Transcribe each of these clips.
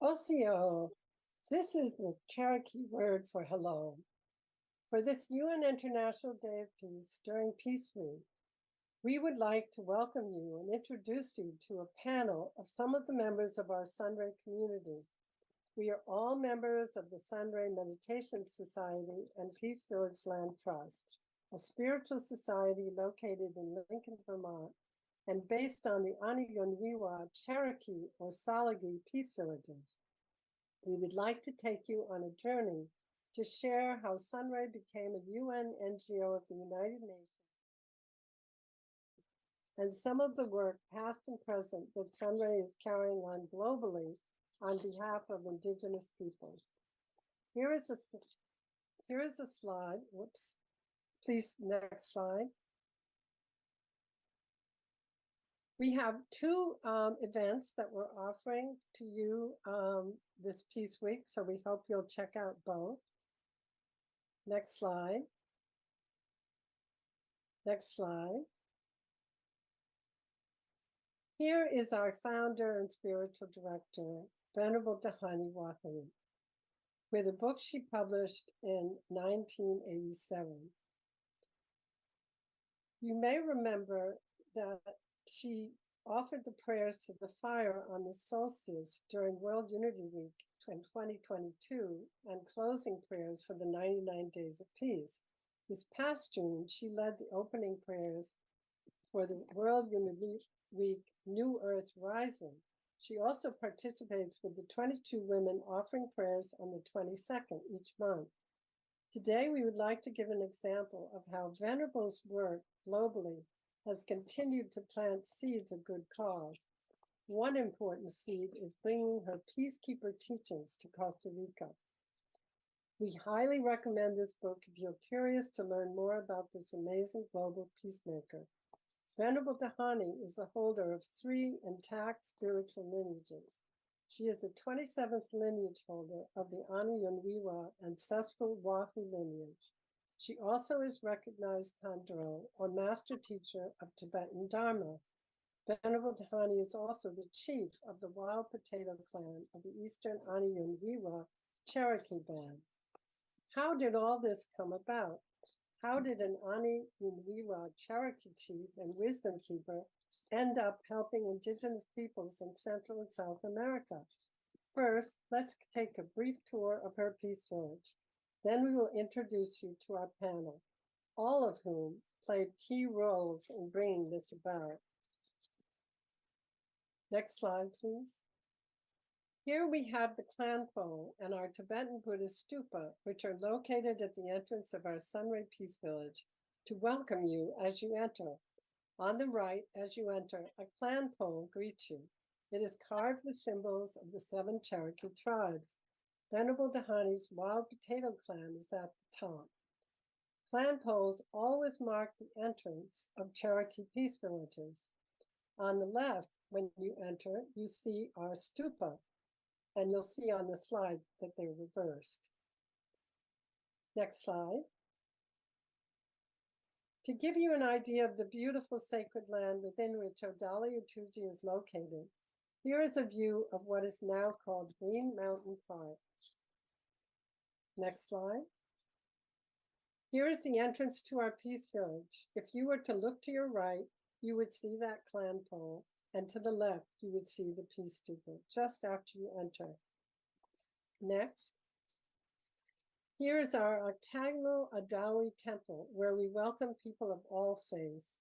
Osio, this is the Cherokee word for hello. For this UN International Day of Peace during Peace Week, we would like to welcome you and introduce you to a panel of some of the members of our Sunray community. We are all members of the Sunray Meditation Society and Peace Village Land Trust, a spiritual society located in Lincoln, Vermont, and based on the Ywahoo, Cherokee, or Salagi peace villages. We would like to take you on a journey to share how Sunray became a UN NGO of the United Nations and some of the work, past and present, that Sunray is carrying on globally on behalf of Indigenous peoples. Here is a slide. Whoops. Please, next slide. We have two events that we're offering to you this Peace Week, so we hope you'll check out both. Next slide. Next slide. Here is our founder and spiritual director, Venerable Dhyani Ywahoo, with a book she published in 1987. You may remember that she offered the prayers to the fire on the solstice during World Unity Week in 2022 and closing prayers for the 99 Days of Peace. This past June, she led the opening prayers for the World Unity Week New Earth Rising. She also participates with the 22 women offering prayers on the 22nd each month. Today, we would like to give an example of how Venerable's work globally has continued to plant seeds of good cause. One important seed is bringing her Peacekeeper Teachings to Costa Rica. We highly recommend this book if you're curious to learn more about this amazing global peacemaker. Venerable Dhyani is the holder of 3 intact spiritual lineages. She is the 27th lineage holder of the Ywahoo ancestral Wahoo lineage. She also is recognized Tandro, or master teacher of Tibetan Dharma. Venerable Dhyani is also the chief of the Wild Potato Clan of the Eastern Ywahoo Cherokee Band. How did all this come about? How did an Ywahoo Cherokee chief and wisdom keeper end up helping Indigenous peoples in Central and South America? First, let's take a brief tour of her peace village. Then we will introduce you to our panel, all of whom played key roles in bringing this about. Next slide, please. Here we have the clan pole and our Tibetan Buddhist stupa, which are located at the entrance of our Sunray Peace Village to welcome you as you enter. On the right, as you enter, a clan pole greets you. It is carved with symbols of the 7 Cherokee tribes. Venerable Dhyani's Wild Potato Clan is at the top. Clan poles always mark the entrance of Cherokee peace villages. On the left, when you enter, you see our stupa, and you'll see on the slide that they're reversed. Next slide. To give you an idea of the beautiful sacred land within which Dalai Lama is located, here is a view of what is now called Green Mountain Park. Next slide. Here is the entrance to our peace village. If you were to look to your right, you would see that clan pole, and to the left, you would see the peace stupa just after you enter. Next. Here is our octagonal Adawi temple, where we welcome people of all faiths.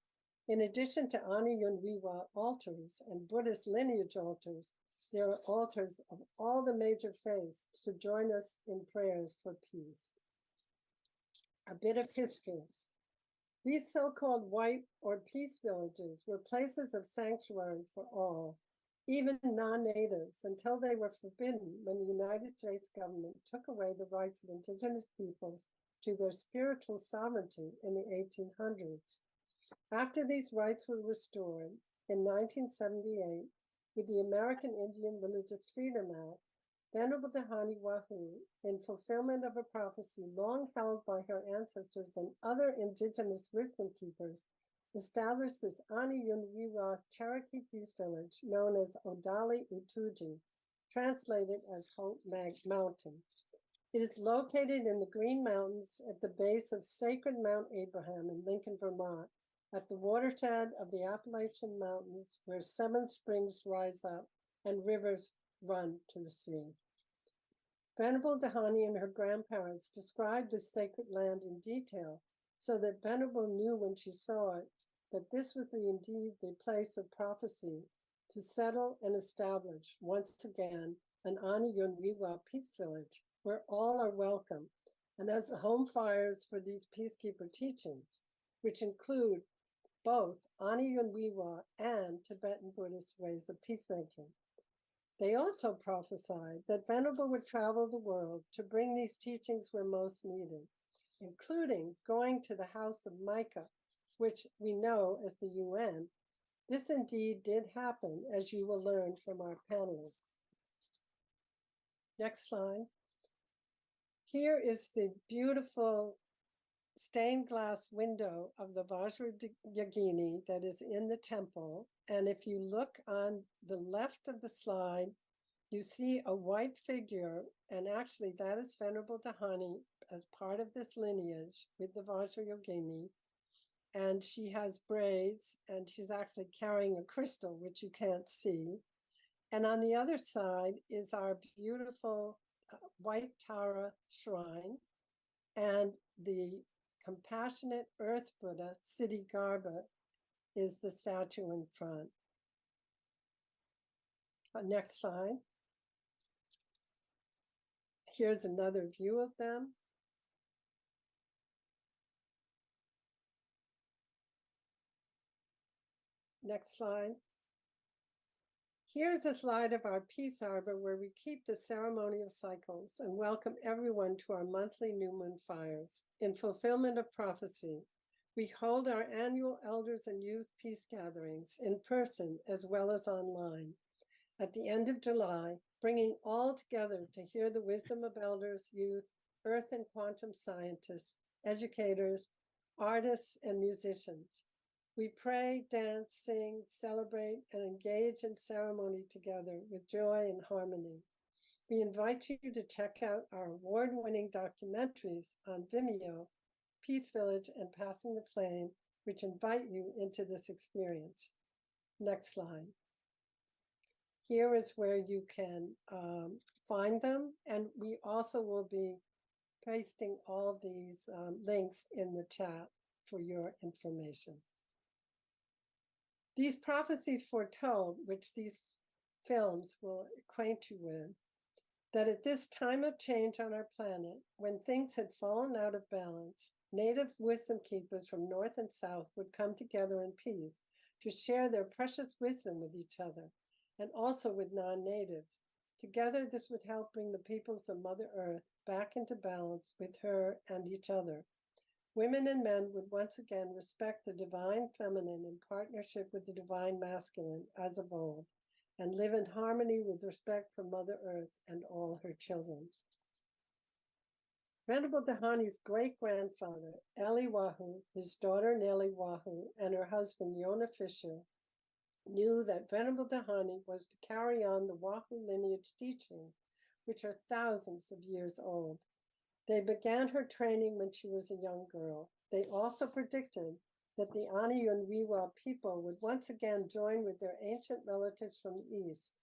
In addition to Ywahoo altars and Buddhist lineage altars, there are altars of all the major faiths to join us in prayers for peace. A bit of history. These so-called white or peace villages were places of sanctuary for all, even non-natives, until they were forbidden when the United States government took away the rights of Indigenous peoples to their spiritual sovereignty in the 1800s. After these rights were restored in 1978, with the American Indian Religious Freedom Act, Venerable Dhyani Ywahoo, in fulfillment of a prophecy long held by her ancestors and other Indigenous wisdom keepers, established this Ywahoo Cherokee Peace Village known as Odali Utuji translated as Hope Mountain. It is located in the Green Mountains at the base of sacred Mount Abraham in Lincoln, Vermont, at the watershed of the Appalachian Mountains, where 7 springs rise up and rivers run to the sea. Venerable Dhyani and her grandparents described this sacred land in detail, so that Venerable knew when she saw it that this was indeed the place of prophecy to settle and establish once again an Ani Yunwiwa peace village where all are welcome, and as the home fires for these peacekeeper teachings, which include both Ani Yunwiwa and Tibetan Buddhist ways of peacemaking. They also prophesied that Venerable would travel the world to bring these teachings where most needed, including going to the House of Micah, which we know as the UN. This indeed did happen, as you will learn from our panelists. Next slide. Here is the beautiful stained glass window of the Vajrayogini that is in the temple. And if you look on the left of the slide, you see a white figure, and actually that is Venerable Dhyani as part of this lineage with the Vajrayogini. And she has braids, and she's actually carrying a crystal, which you can't see. And on the other side is our beautiful white Tara shrine, and the compassionate earth Buddha, Siddhi Garbha, is the statue in front. Next slide. Here's another view of them. Next slide. Here's a slide of our peace arbor where we keep the ceremonial cycles and welcome everyone to our monthly new moon fires. In fulfillment of prophecy, we hold our annual elders and youth peace gatherings in person as well as online at the end of July, bringing all together to hear the wisdom of elders, youth, earth and quantum scientists, educators, artists, and musicians. We pray, dance, sing, celebrate, and engage in ceremony together with joy and harmony. We invite you to check out our award-winning documentaries on Vimeo, Peace Village and Passing the Flame, which invite you into this experience. Next slide. Here is where you can find them, and we also will be pasting all these links in the chat for your information. These prophecies foretold, which these films will acquaint you with, that at this time of change on our planet, when things had fallen out of balance, native wisdom keepers from north and south would come together in peace to share their precious wisdom with each other, and also with non-natives. Together, this would help bring the peoples of Mother Earth back into balance with her and each other. Women and men would once again respect the divine feminine in partnership with the divine masculine as of old, and live in harmony with respect for Mother Earth and all her children. Venerable Dhyani's great-grandfather, Eli Ywahoo, his daughter Nellie Ywahoo, and her husband Yona Fisher knew that Venerable Dhyani was to carry on the Ywahoo lineage teaching, which are thousands of years old. They began her training when she was a young girl. They also predicted that the Ani Yunwiwa people would once again join with their ancient relatives from the East.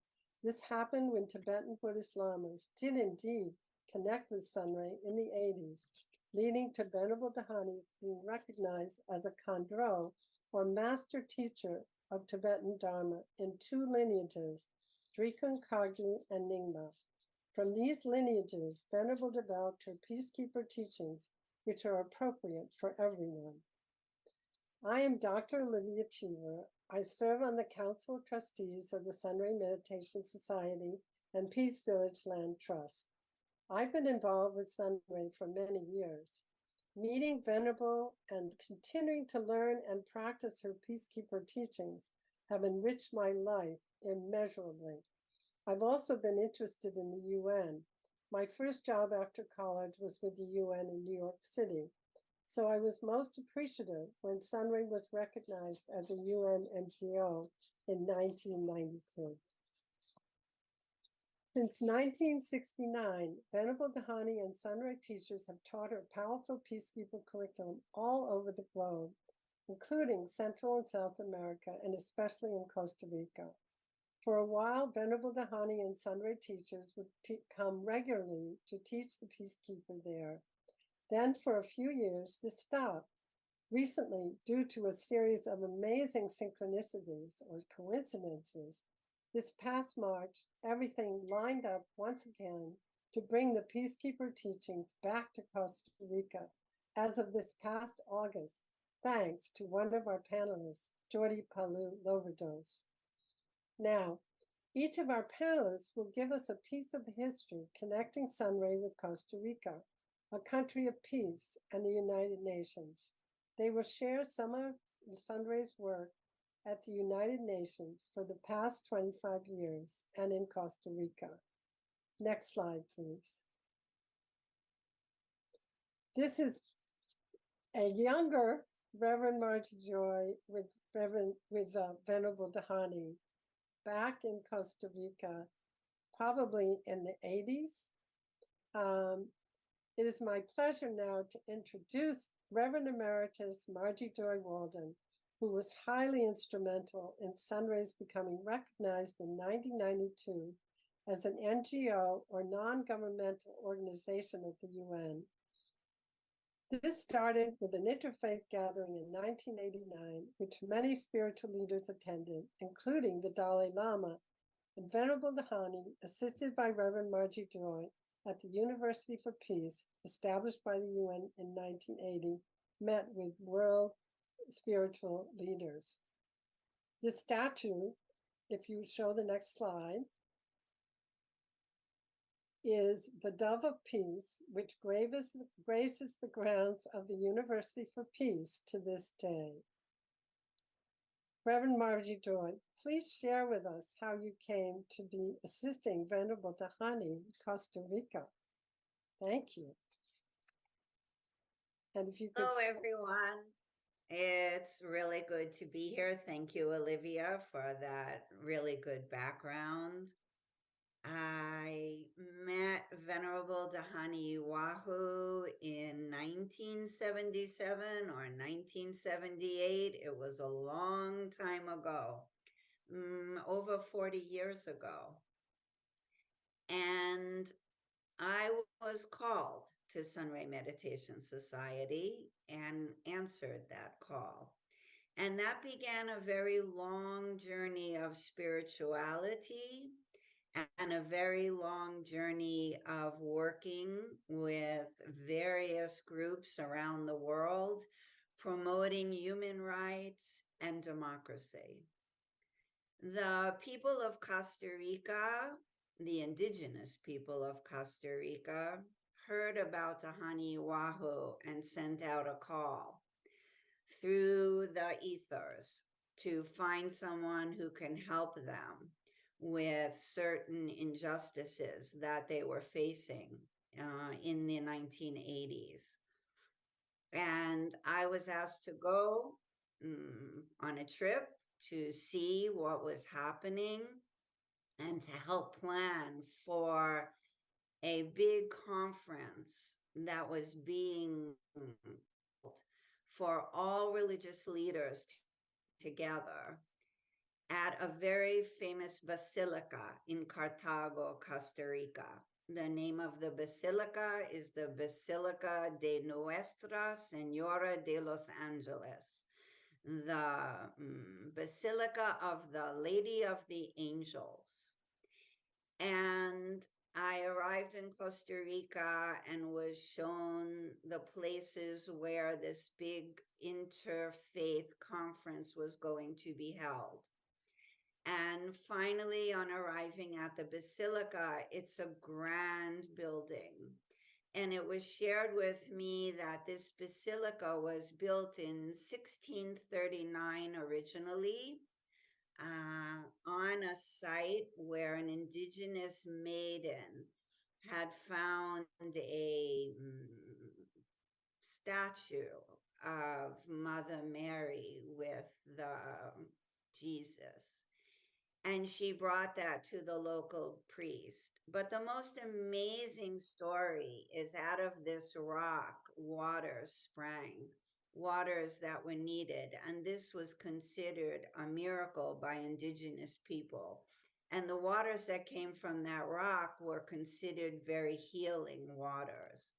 This happened when Tibetan Buddhist Lamas did indeed connect with Sunray in the 80s, leading to Venerable Dhyani being recognized as a Khandro, or master teacher of Tibetan Dharma, in 2 lineages, Drikung Kagyu and Nyingma. From these lineages, Venerable developed her peacekeeper teachings, which are appropriate for everyone. I am Dr. Olivia Cheever. I serve on the Council of Trustees of the Sunray Meditation Society and Peace Village Land Trust. I've been involved with Sunray for many years. Meeting Venerable and continuing to learn and practice her peacekeeper teachings have enriched my life immeasurably. I've also been interested in the UN. My first job after college was with the UN in New York City, so I was most appreciative when Sunray was recognized as a UN NGO in 1992. Since 1969, Venerable Dhyani and Sunray teachers have taught her powerful peacekeeper curriculum all over the globe, including Central and South America, and especially in Costa Rica. For a while, Venerable Dhyani and Sunray teachers would come regularly to teach the peacekeeper there. Then, for a few years, this stopped. Recently, due to a series of amazing synchronicities or coincidences, this past March, everything lined up once again to bring the Peacekeeper teachings back to Costa Rica as of this past August, thanks to one of our panelists, Jordi Palu Loverdos. Now, each of our panelists will give us a piece of the history connecting Sunray with Costa Rica, a country of peace, and the United Nations. They will share some of Sunray's work at the United Nations for the past 25 years and in Costa Rica. Next slide, please. This is a younger Reverend Margie Joy with Venerable Dhyani back in Costa Rica, probably in the 80s. It is my pleasure now to introduce Reverend Emeritus Margie Joy Walden, who was highly instrumental in Sunray's becoming recognized in 1992 as an NGO or non-governmental organization of the UN. This started with an interfaith gathering in 1989, which many spiritual leaders attended, including the Dalai Lama, and Venerable Dhyani, assisted by Reverend Margie Joy, at the University for Peace, established by the UN in 1980, met with world spiritual leaders. This statue, if you show the next slide, is the Dove of Peace, which graces the grounds of the University for Peace to this day. Reverend Margie Joy, please share with us how you came to be assisting Venerable Dhyani in Costa Rica. Thank you. And if you could... Hello, everyone. It's really good to be here. Thank you, Olivia, for that really good background. I met Venerable Dhyani Ywahoo in 1977 or 1978. It was a long time ago, over 40 years ago. And I was called to Sunray Meditation Society and answered that call. And that began a very long journey of spirituality and a very long journey of working with various groups around the world, promoting human rights and democracy. The people of Costa Rica, the indigenous people of Costa Rica, heard about Dhyani Ywahoo and sent out a call through the ethers to find someone who can help them with certain injustices that they were facing in the 1980s. And I was asked to go on a trip to see what was happening and to help plan for a big conference that was being for all religious leaders together at a very famous basilica in Cartago, Costa Rica. The name of the basilica is the Basilica de Nuestra Señora de los Angeles, the Basilica of the Lady of the Angels. And I arrived in Costa Rica and was shown the places where this big interfaith conference was going to be held. And finally, on arriving at the basilica, it's a grand building. And it was shared with me that this basilica was built in 1639 originally, on a site where an indigenous maiden had found a statue of Mother Mary with the Jesus. And she brought that to the local priest. But the most amazing story is out of this rock, waters sprang, waters that were needed. And this was considered a miracle by Indigenous people. And the waters that came from that rock were considered very healing waters.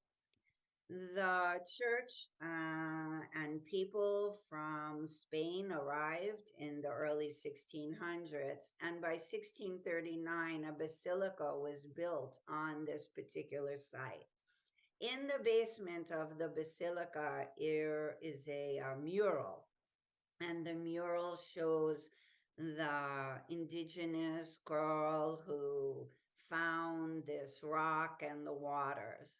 The church and people from Spain arrived in the early 1600s, and by 1639, a basilica was built on this particular site. In the basement of the basilica, there is a mural, and the mural shows the indigenous girl who found this rock and the waters.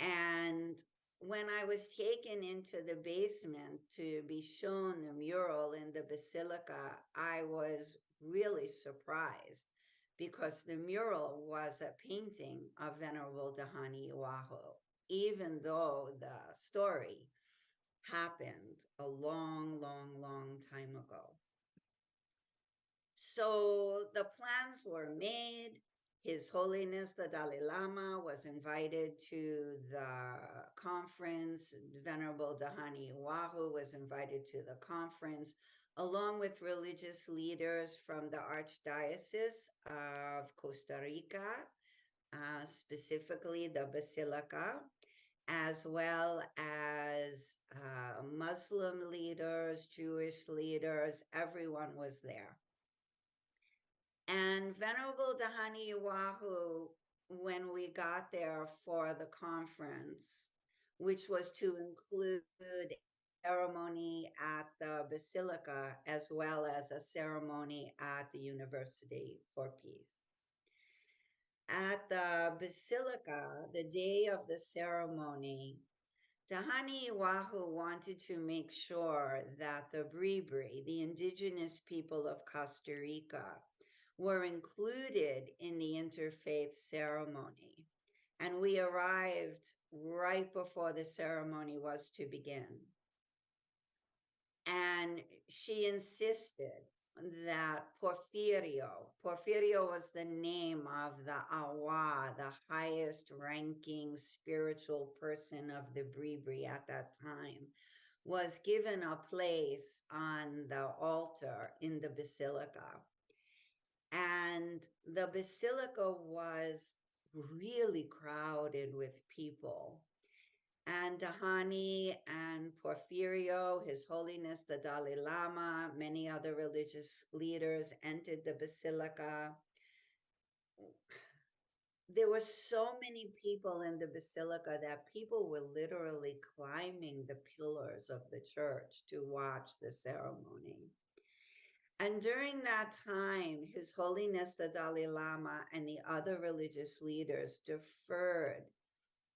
And when I was taken into the basement to be shown the mural in the basilica, I was really surprised because the mural was a painting of Venerable Dhyani Ywahoo, even though the story happened a long, long, long time ago. So the plans were made. His Holiness the Dalai Lama was invited to the conference. Venerable Dhyani Ywahoo was invited to the conference, along with religious leaders from the Archdiocese of Costa Rica, specifically the Basilica, as well as Muslim leaders, Jewish leaders. Everyone was there. And Venerable Dhyani Ywahoo, when we got there for the conference, which was to include a ceremony at the Basilica as well as a ceremony at the University for Peace. At the Basilica, the day of the ceremony, Dhyani Ywahoo wanted to make sure that the Bribri, the indigenous people of Costa Rica, were included in the interfaith ceremony. And we arrived right before the ceremony was to begin. And she insisted that Porfirio was the name of the Awa, the highest ranking spiritual person of the Bribri at that time, was given a place on the altar in the basilica. And the basilica was really crowded with people. And Dhyani and Porfirio, His Holiness the Dalai Lama, many other religious leaders entered the basilica. There were so many people in the basilica that people were literally climbing the pillars of the church to watch the ceremony. And during that time, His Holiness the Dalai Lama and the other religious leaders deferred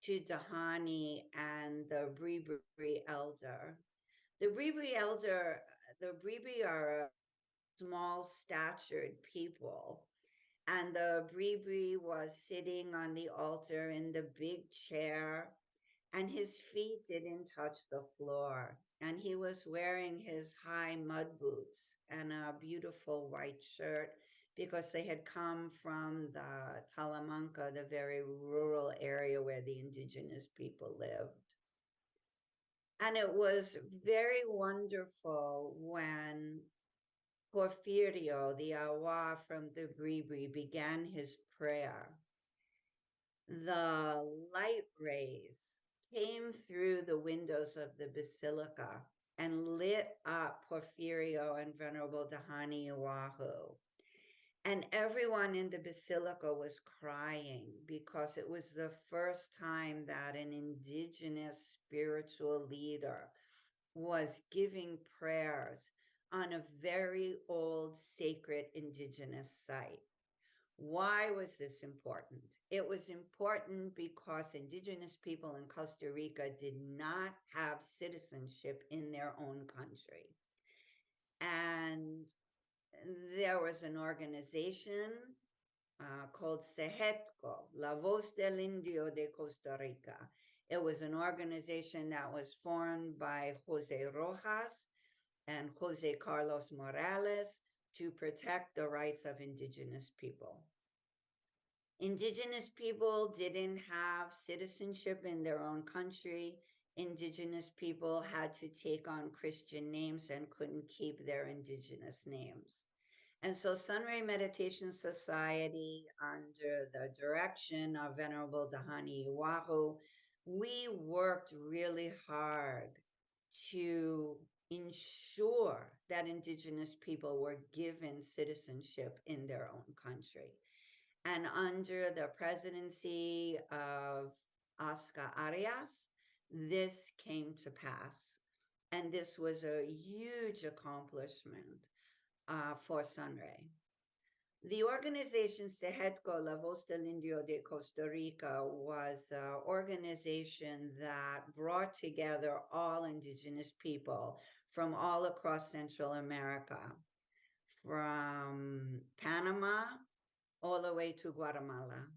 to Dhyani and the Bribri elder. The Bribri are a small statured people, and the Bribri was sitting on the altar in the big chair, and his feet didn't touch the floor. And he was wearing his high mud boots and a beautiful white shirt because they had come from the Talamanca, the very rural area where the indigenous people lived. And it was very wonderful when Porfirio, the Awa from the Bribri, began his prayer. The light rays came through the windows of the basilica and lit up Porfirio and Venerable Dhyani Ywahoo. And everyone in the basilica was crying because it was the first time that an indigenous spiritual leader was giving prayers on a very old sacred indigenous site. Why was this important? It was important because indigenous people in Costa Rica did not have citizenship in their own country. And there was an organization called CEGETCO, La Voz del Indio de Costa Rica. It was an organization that was formed by Jose Rojas and Jose Carlos Morales, to protect the rights of Indigenous people. Indigenous people didn't have citizenship in their own country. Indigenous people had to take on Christian names and couldn't keep their indigenous names. And so Sunray Meditation Society, under the direction of Venerable Dhyani Ywahoo, we worked really hard to ensure that Indigenous people were given citizenship in their own country. And under the presidency of Oscar Arias, this came to pass. And this was a huge accomplishment for Sunray. The organization Sehetco, La Voz del Indio de Costa Rica, was the organization that brought together all Indigenous people from all across Central America, from Panama all the way to Guatemala.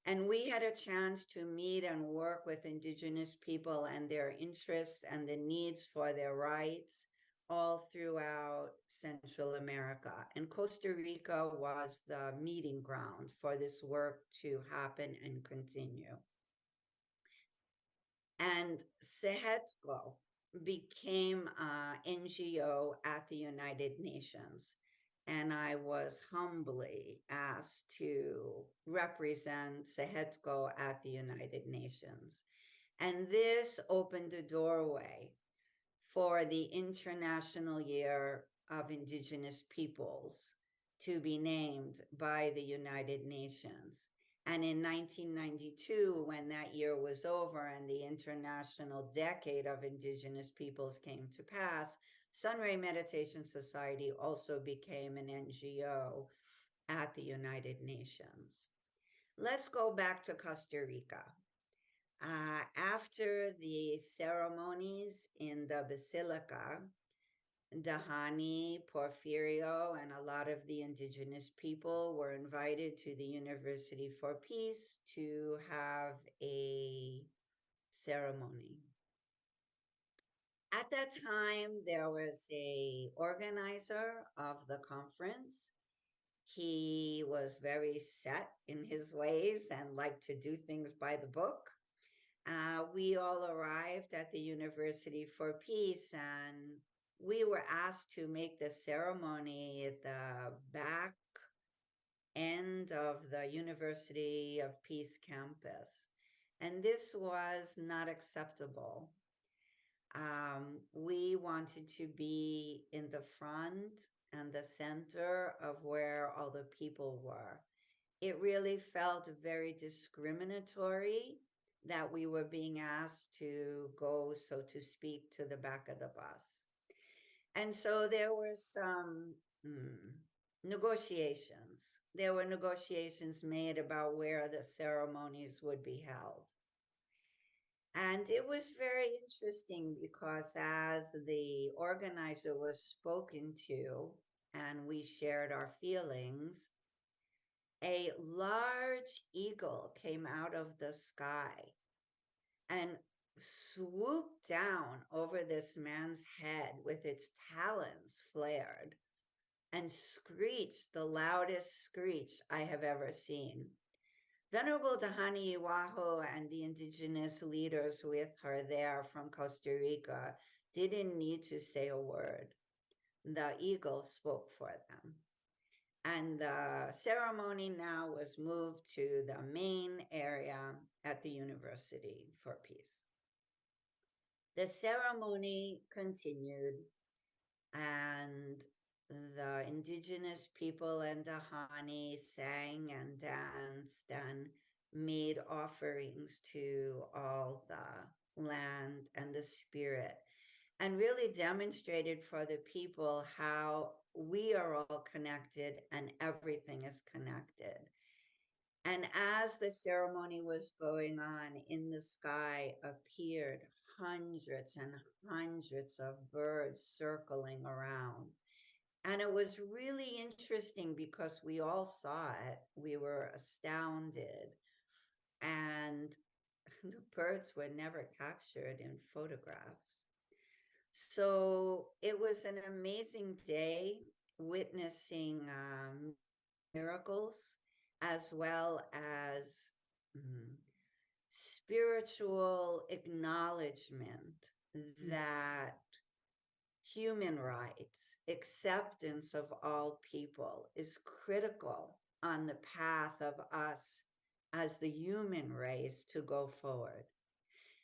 And we had a chance to meet and work with Indigenous people and their interests and the needs for their rights all throughout Central America. And Costa Rica was the meeting ground for this work to happen and continue. And Sehetco became an NGO at the United Nations. And I was humbly asked to represent Sehetco at the United Nations. And this opened the doorway for the International Year of Indigenous Peoples to be named by the United Nations. And in 1992, when that year was over and the International Decade of Indigenous Peoples came to pass, Sunray Meditation Society also became an NGO at the United Nations. Let's go back to Costa Rica. After the ceremonies in the Basilica, Dhyani, Porfirio, and a lot of the Indigenous people were invited to the University for Peace to have a ceremony. At that time, there was an organizer of the conference. He was very set in his ways and liked to do things by the book. We all arrived at the University for Peace, and we were asked to make the ceremony at the back end of the University of Peace campus. And this was not acceptable. We wanted to be in the front and the center of where all the people were. It really felt very discriminatory that we were being asked to go, so to speak, to the back of the bus. And so there were some negotiations. There were negotiations made about where the ceremonies would be held. And it was very interesting because as the organizer was spoken to and we shared our feelings, a large eagle came out of the sky and swooped down over this man's head with its talons flared and screeched the loudest screech I have ever seen. Venerable Dhyani Ywahoo and the Indigenous leaders with her there from Costa Rica didn't need to say a word. The eagle spoke for them. And the ceremony now was moved to the main area at the University for Peace. The ceremony continued, and the Indigenous people and Dhyani sang and danced and made offerings to all the land and the spirit, and really demonstrated for the people how we are all connected and everything is connected. And as the ceremony was going on, in the sky appeared hundreds and hundreds of birds circling around. And it was really interesting because we all saw it. We were astounded. And the birds were never captured in photographs. So it was an amazing day. witnessing miracles as well as spiritual acknowledgement that human rights, acceptance of all people is critical on the path of us as the human race to go forward.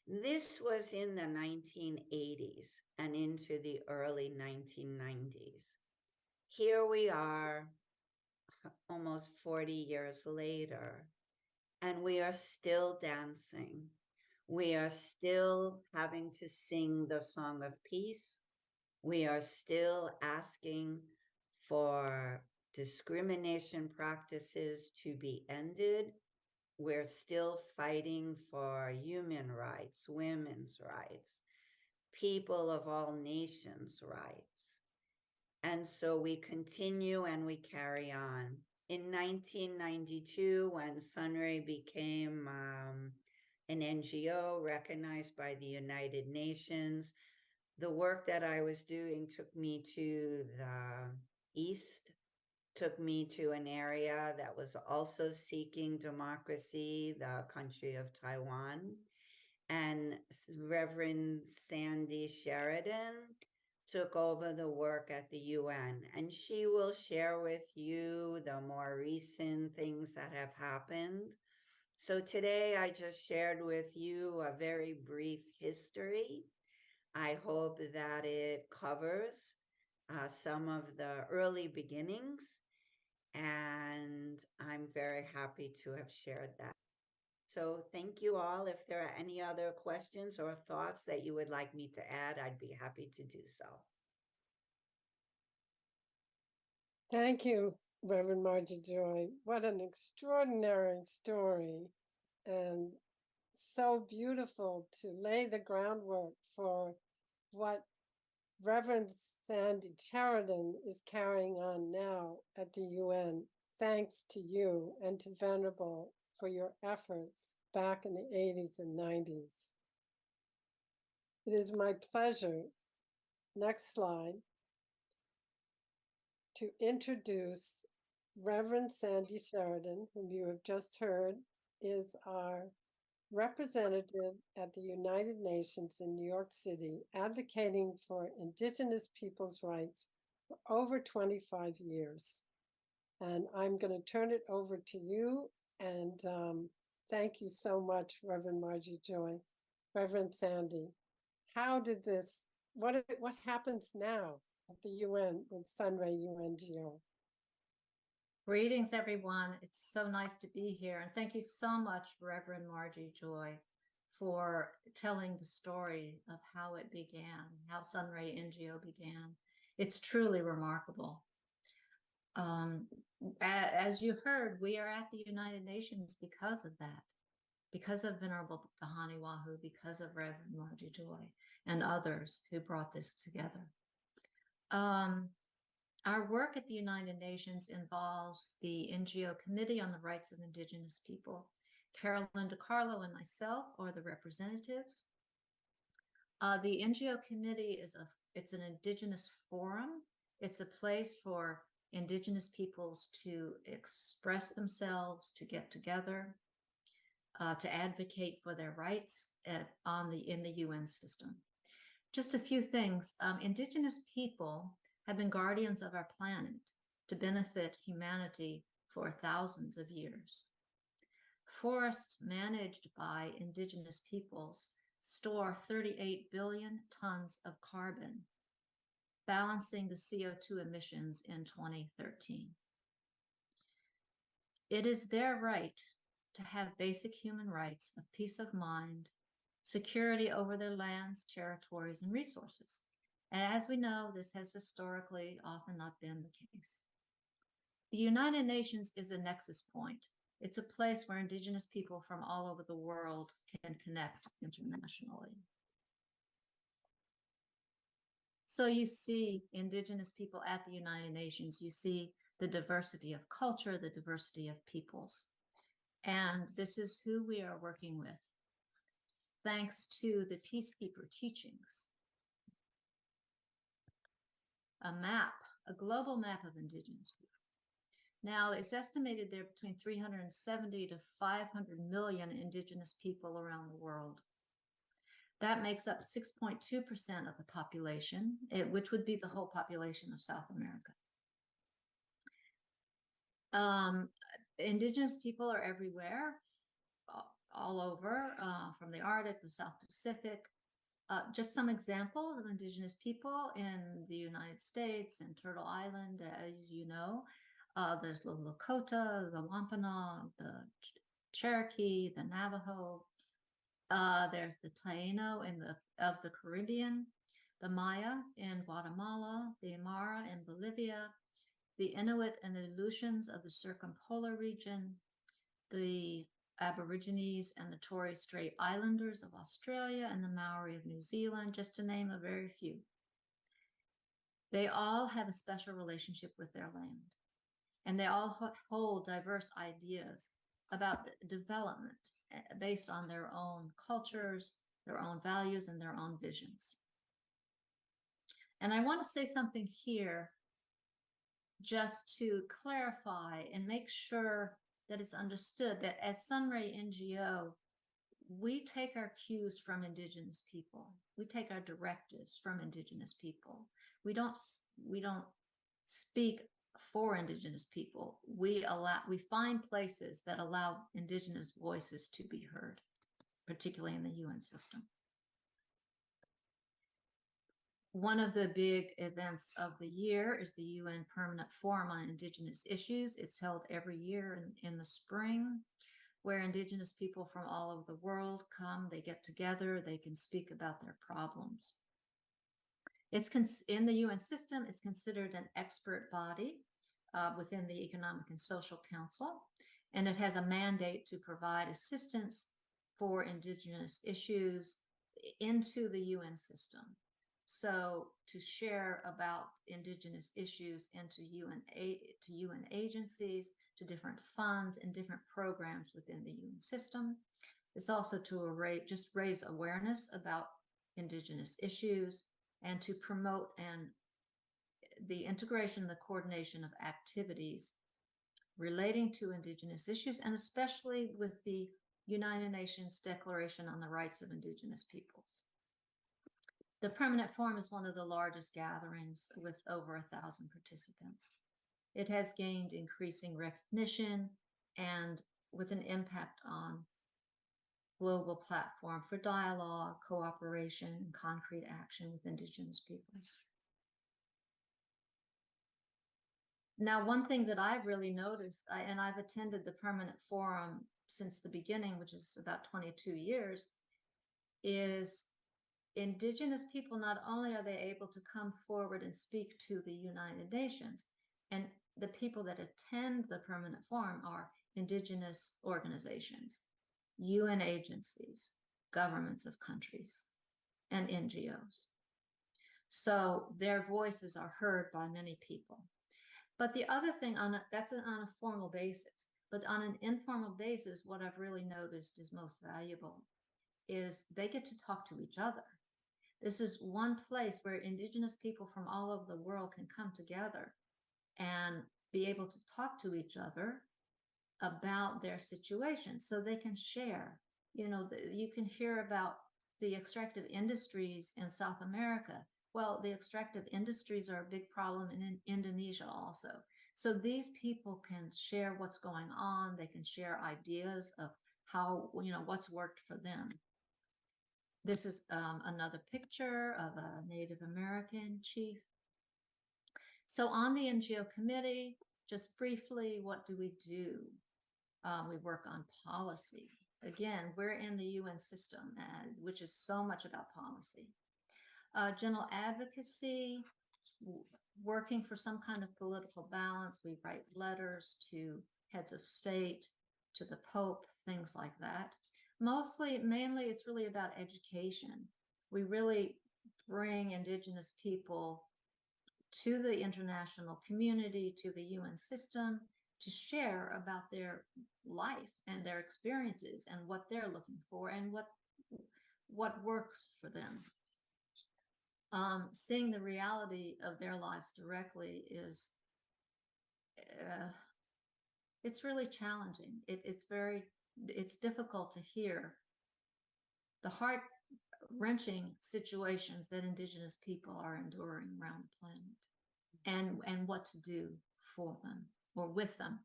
This was in the 1980s and into the early 1990s. Here we are, almost 40 years later, and we are still dancing. We are still having to sing the song of peace. We are still asking for discrimination practices to be ended. We're still fighting for human rights, women's rights, people of all nations' rights. And so we continue and we carry on. In 1992, when Sunray became an NGO recognized by the United Nations, the work that I was doing took me to the East, took me to an area that was also seeking democracy, the country of Taiwan. And Reverend Sandy Sheridan took over the work at the UN, and she will share with you the more recent things that have happened. So today I just shared with you a very brief history. I hope that it covers some of the early beginnings, and I'm very happy to have shared that. So thank you all. If there are any other questions or thoughts that you would like me to add, I'd be happy to do so. Thank you, Reverend Margie Joy. What an extraordinary story, and so beautiful to lay the groundwork for what Reverend Sandy Sheridan is carrying on now at the UN. Thanks to you and to Venerable for your efforts back in the 80s and 90s. It is my pleasure, next slide, to introduce Reverend Sandy Sheridan, whom you have just heard, is our representative at the United Nations in New York City, advocating for Indigenous peoples' rights for over 25 years. And I'm going to turn it over to you. And thank you so much, Reverend Margie Joy. Reverend Sandy, how did this, what happens now at the UN with Sunray UNGO? Greetings, everyone. It's so nice to be here. And thank you so much, Reverend Margie Joy, for telling the story of how it began, how Sunray NGO began. It's truly remarkable. As you heard, we are at the United Nations because of that, because of Venerable Dhyani Ywahoo, because of Reverend Margie Joy and others who brought this together. Our work at the United Nations involves the NGO Committee on the Rights of Indigenous People. Carolyn DiCarlo and myself are the representatives. The NGO Committee it's an Indigenous forum. It's a place for Indigenous peoples to express themselves, to get together, to advocate for their rights in the UN system. Just a few things. Indigenous people have been guardians of our planet to benefit humanity for thousands of years. Forests managed by Indigenous peoples store 38 billion tons of carbon, balancing the CO2 emissions in 2013. It is their right to have basic human rights of peace of mind, security over their lands, territories, and resources. And as we know, this has historically often not been the case. The United Nations is a nexus point. It's a place where Indigenous people from all over the world can connect internationally. So you see Indigenous people at the United Nations, you see the diversity of culture, the diversity of peoples. And this is who we are working with, thanks to the Peacekeeper Teachings, a map a global map of indigenous people. Now, it's estimated there are between 370 to 500 million indigenous people around the world. That makes up 6.2% of the population, which would be the whole population of South America. Indigenous people are everywhere, all over, from the Arctic, the South Pacific. Just some examples of indigenous people in the United States and Turtle Island, as you know. There's the Lakota, the Wampanoag, the Cherokee, the Navajo. There's the Taino of the Caribbean, the Maya in Guatemala, the Aymara in Bolivia, the Inuit and the Aleutians of the circumpolar region, the Aborigines and the Torres Strait Islanders of Australia, and the Maori of New Zealand, just to name a very few. They all have a special relationship with their land, and they all hold diverse ideas about development based on their own cultures, their own values, and their own visions. And I want to say something here just to clarify and make sure that it's understood that as Sunray NGO, we take our cues from indigenous people. We take our directives from indigenous people. We don't speak for indigenous people. We find places that allow indigenous voices to be heard, particularly in the UN system. One of the big events of the year is the UN Permanent Forum on Indigenous Issues. It's held every year in the spring, where indigenous people from all over the world come, they get together, they can speak about their problems. It's in the UN system, it's considered an expert body within the Economic and Social Council, and it has a mandate to provide assistance for indigenous issues into the UN system. So to share about indigenous issues into UN agencies, to different funds and different programs within the UN system. It's also to raise awareness about indigenous issues and to promote the integration and the coordination of activities relating to indigenous issues, and especially with the United Nations Declaration on the Rights of Indigenous Peoples. The Permanent Forum is one of the largest gatherings with over 1,000 participants. It has gained increasing recognition and with an impact on global platform for dialogue, cooperation, and concrete action with indigenous peoples. Now, one thing that I've really noticed, and I've attended the Permanent Forum since the beginning, which is about 22 years, is indigenous people, not only are they able to come forward and speak to the United Nations, and the people that attend the Permanent Forum are indigenous organizations, UN agencies, governments of countries, and NGOs. So their voices are heard by many people. But the other thing, that's on a formal basis, but on an informal basis, what I've really noticed is most valuable is they get to talk to each other. This is one place where indigenous people from all over the world can come together and be able to talk to each other about their situation, so they can share. You know, you can hear about the extractive industries in South America. Well, the extractive industries are a big problem in Indonesia also. So these people can share what's going on. They can share ideas of how, what's worked for them. This is another picture of a Native American chief. So on the NGO committee, just briefly, what do? We work on policy. Again, we're in the UN system, which is so much about policy. General advocacy, working for some kind of political balance. We write letters to heads of state, to the Pope, things like that. Mainly, it's really about education. We really bring indigenous people to the international community, to the UN system, to share about their life and their experiences and what they're looking for and what works for them. seeing the reality of their lives directly is, it's really challenging. It's difficult to hear the heart-wrenching situations that Indigenous people are enduring around the planet, and what to do for them or with them.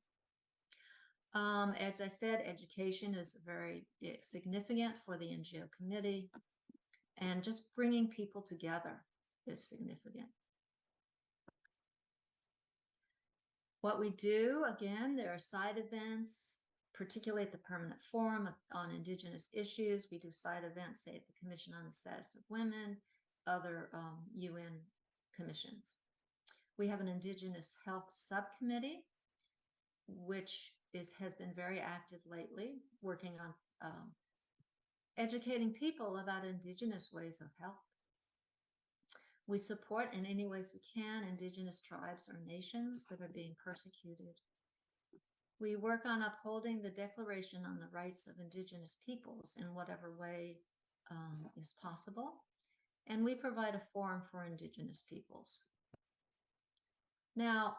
As I said, education is very significant for the NGO committee, and just bringing people together is significant. What we do, again, there are side events, particularly at the Permanent Forum on Indigenous issues. We do side events, say, at the Commission on the Status of Women, other UN commissions. We have an Indigenous Health Subcommittee, which has been very active lately, working on educating people about Indigenous ways of health. We support in any ways we can Indigenous tribes or nations that are being persecuted. We work on upholding the Declaration on the Rights of Indigenous Peoples in whatever way is possible. And we provide a forum for Indigenous peoples. Now,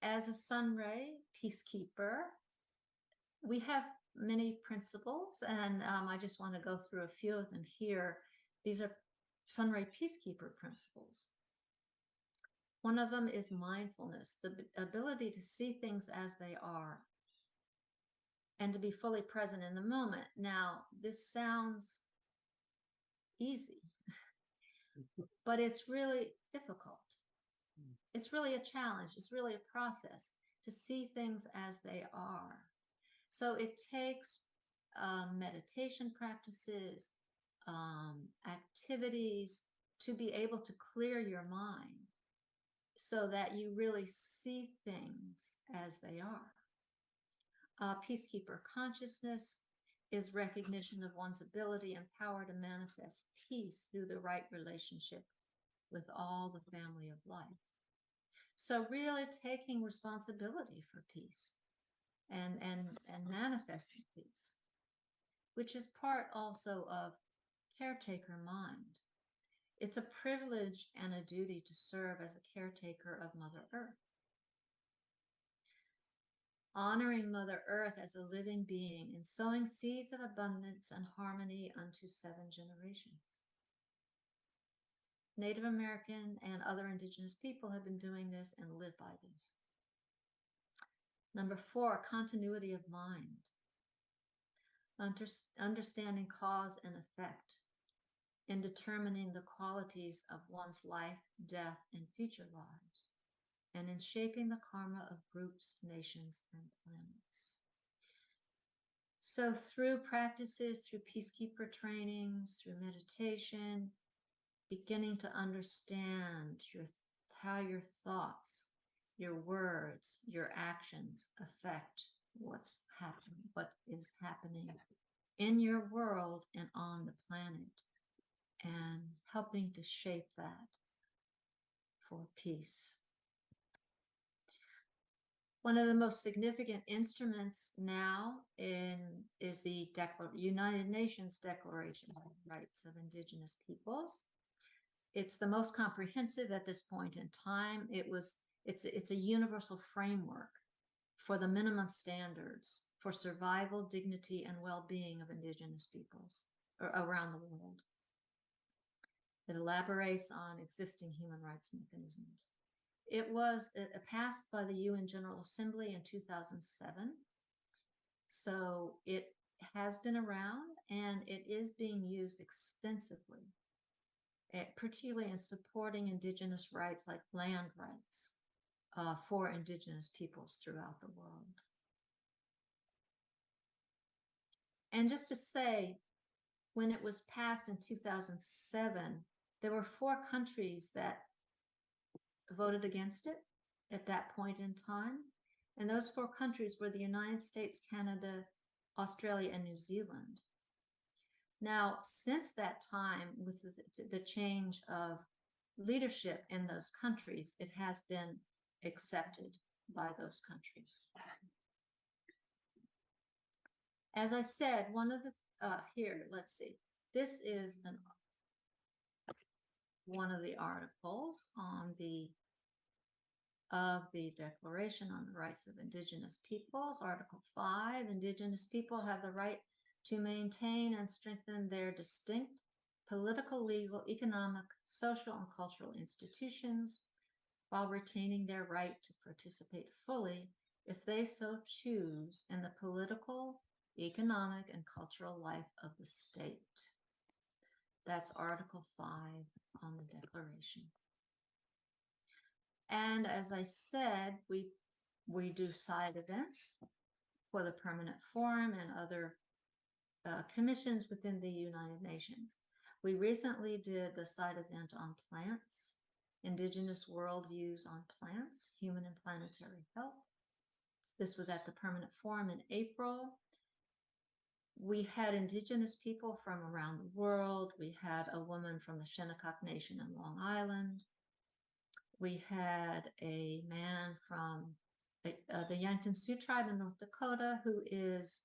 as a Sunray Peacekeeper, we have many principles, and I just want to go through a few of them here. These are Sunray Peacekeeper principles. One of them is mindfulness, the ability to see things as they are and to be fully present in the moment. Now, this sounds easy, but it's really difficult. It's really a challenge. It's really a process to see things as they are. So it takes meditation practices, activities to be able to clear your mind so that you really see things as they are. Peacekeeper consciousness is recognition of one's ability and power to manifest peace through the right relationship with all the family of life. So really taking responsibility for peace and manifesting peace, which is part also of caretaker mind. It's a privilege and a duty to serve as a caretaker of Mother Earth. Honoring Mother Earth as a living being and sowing seeds of abundance and harmony unto 7 generations. Native American and other Indigenous people have been doing this and live by this. Number 4, continuity of mind. Understanding cause and effect in determining the qualities of one's life, death, and future lives, and in shaping the karma of groups, nations, and planets. So through practices, through peacekeeper trainings, through meditation, beginning to understand how your thoughts, your words, your actions affect what is happening in your world and on the planet, and helping to shape that for peace. One of the most significant instruments now is the United Nations Declaration on the Rights of Indigenous Peoples. It's the most comprehensive at this point in time. It's a universal framework for the minimum standards for survival, dignity, and well-being of Indigenous peoples around the world. It elaborates on existing human rights mechanisms. It was passed by the UN General Assembly in 2007. So it has been around and it is being used extensively, particularly in supporting Indigenous rights like land rights for Indigenous peoples throughout the world. And just to say, when it was passed in 2007, there were 4 countries that voted against it at that point in time. And those 4 countries were the United States, Canada, Australia, and New Zealand. Now, since that time, with the change of leadership in those countries, it has been accepted by those countries. As I said, one of the, here, let's see, this is one of the articles of the Declaration on the Rights of Indigenous Peoples, Article 5. Indigenous people have the right to maintain and strengthen their distinct political, legal, economic, social, and cultural institutions while retaining their right to participate fully, if they so choose, in the political, economic, and cultural life of the state. That's Article 5 on the Declaration. And as I said, we do side events for the Permanent Forum and other commissions within the United Nations. We recently did the side event on plants, Indigenous worldviews on plants, human and planetary health. This was at the Permanent Forum in April. We had Indigenous people from around the world. We had a woman from the Shinnecock Nation in Long Island. We had a man from the Yankton Sioux Tribe in North Dakota, who is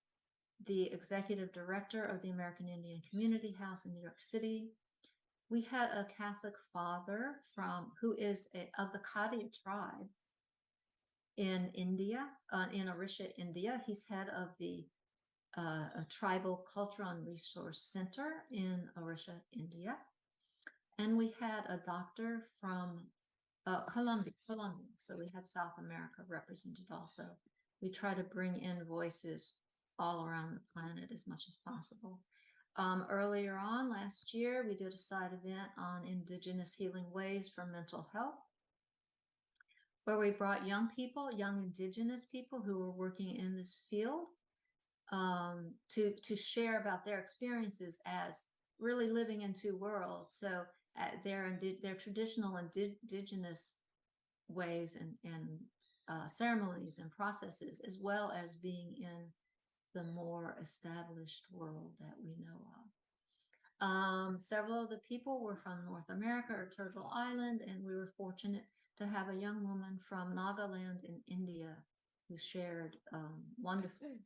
the executive director of the American Indian Community House in New York City. We had a Catholic father who is of the Costa tribe in India, in Orissa, India. He's head of the a Tribal Cultural and Resource Center in Orissa, India. And we had a doctor from Colombia. So we had South America represented also. We try to bring in voices all around the planet as much as possible. Earlier on last year, we did a side event on Indigenous healing ways for mental health, where we brought young Indigenous people who were working in this field to share about their experiences as really living in two worlds. So their traditional Indigenous ways and ceremonies and processes, as well as being in the more established world that we know of. Several of the people were from North America or Turtle Island, and we were fortunate to have a young woman from Nagaland in India who shared wonderfully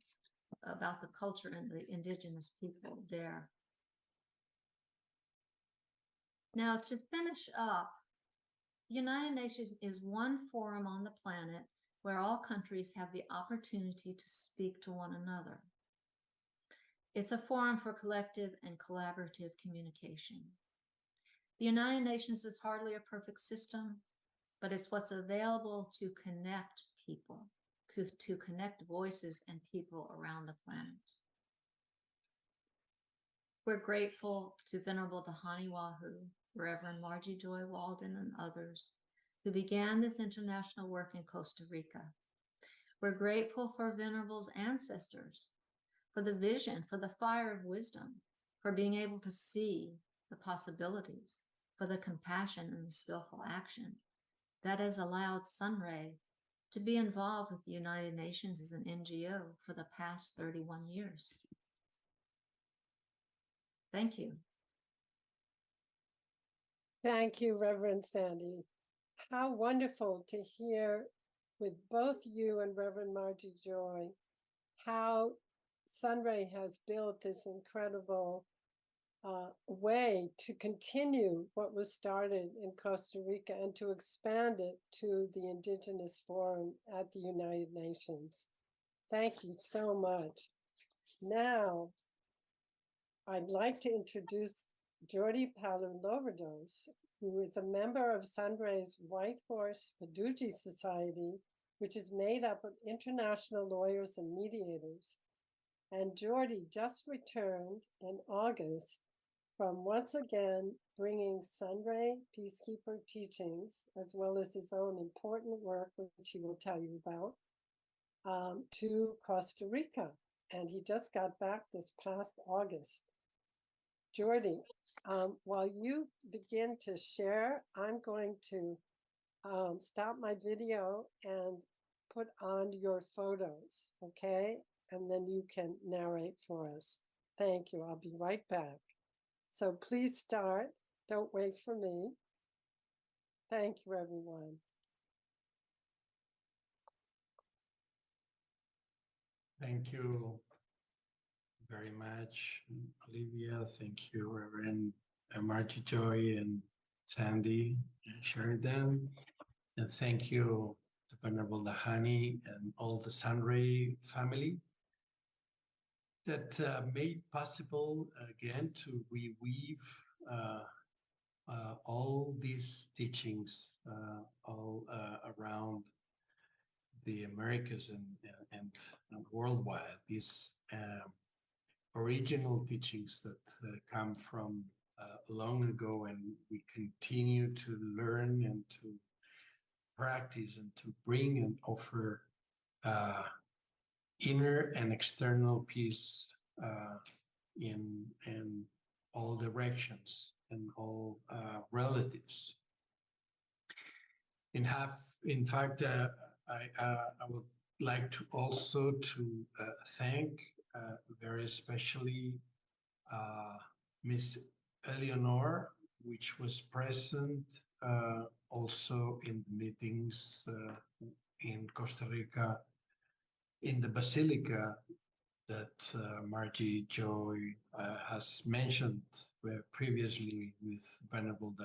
about the culture and the Indigenous people there. Now, to finish up, the United Nations is one forum on the planet where all countries have the opportunity to speak to one another. It's a forum for collective and collaborative communication. The United Nations is hardly a perfect system, but it's what's available to connect people, to connect voices and people around the planet. We're grateful to Venerable Dhyani Ywahoo, Reverend Margie Joy Walden, and others who began this international work in Costa Rica. We're grateful for Venerable's ancestors, for the vision, for the fire of wisdom, for being able to see the possibilities, for the compassion and the skillful action that has allowed Sunray to be involved with the United Nations as an NGO for the past 31 years. Thank you. Thank you, Reverend Sandy. How wonderful to hear with both you and Reverend Margie Joy how Sunray has built this incredible way to continue what was started in Costa Rica and to expand it to the Indigenous Forum at the United Nations. Thank you so much. Now, I'd like to introduce Jordi Palu-Loverdos, who is a member of Sunray's White Horse Aduji Society, which is made up of international lawyers and mediators. And Jordi just returned in August from once again bringing Sunray Peacekeeper Teachings, as well as his own important work, which he will tell you about, to Costa Rica. And he just got back this past August. Jordi, while you begin to share, I'm going to stop my video and put on your photos, okay? And then you can narrate for us. Thank you. I'll be right back. So please start. Don't wait for me. Thank you, everyone. Thank you very much, Olivia. Thank you, Reverend Margie Joy and Sandy, and Sheridan, and thank you to Venerable Dhyani and all the Sunray family that made possible again to reweave all these teachings all around the Americas and worldwide. These original teachings that come from long ago, and we continue to learn and to practice and to bring and offer inner and external peace in all directions and all relatives. In fact, I would like to also to thank very especially Miss Eleanor, which was present also in meetings in Costa Rica, in the Basilica that Margie Joy has mentioned previously with Venerable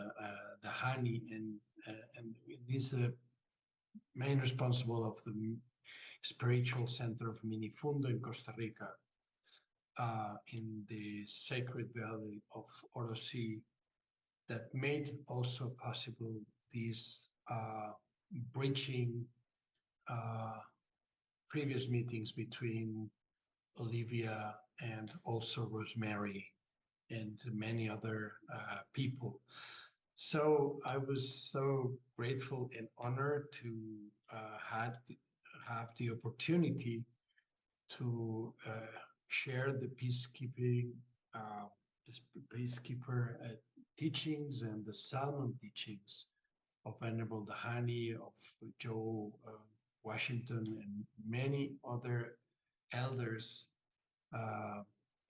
Dhyani, and he's the main responsible of the spiritual center of Minifundo in Costa Rica, in the sacred valley of Orosi, that made also possible these bridging previous meetings between Olivia and also Rosemary and many other people. So I was so grateful and honored to have the opportunity to share the peacekeeping, peacekeeper teachings and the Salmon teachings of Venerable Dhyani, of Joe Washington, and many other elders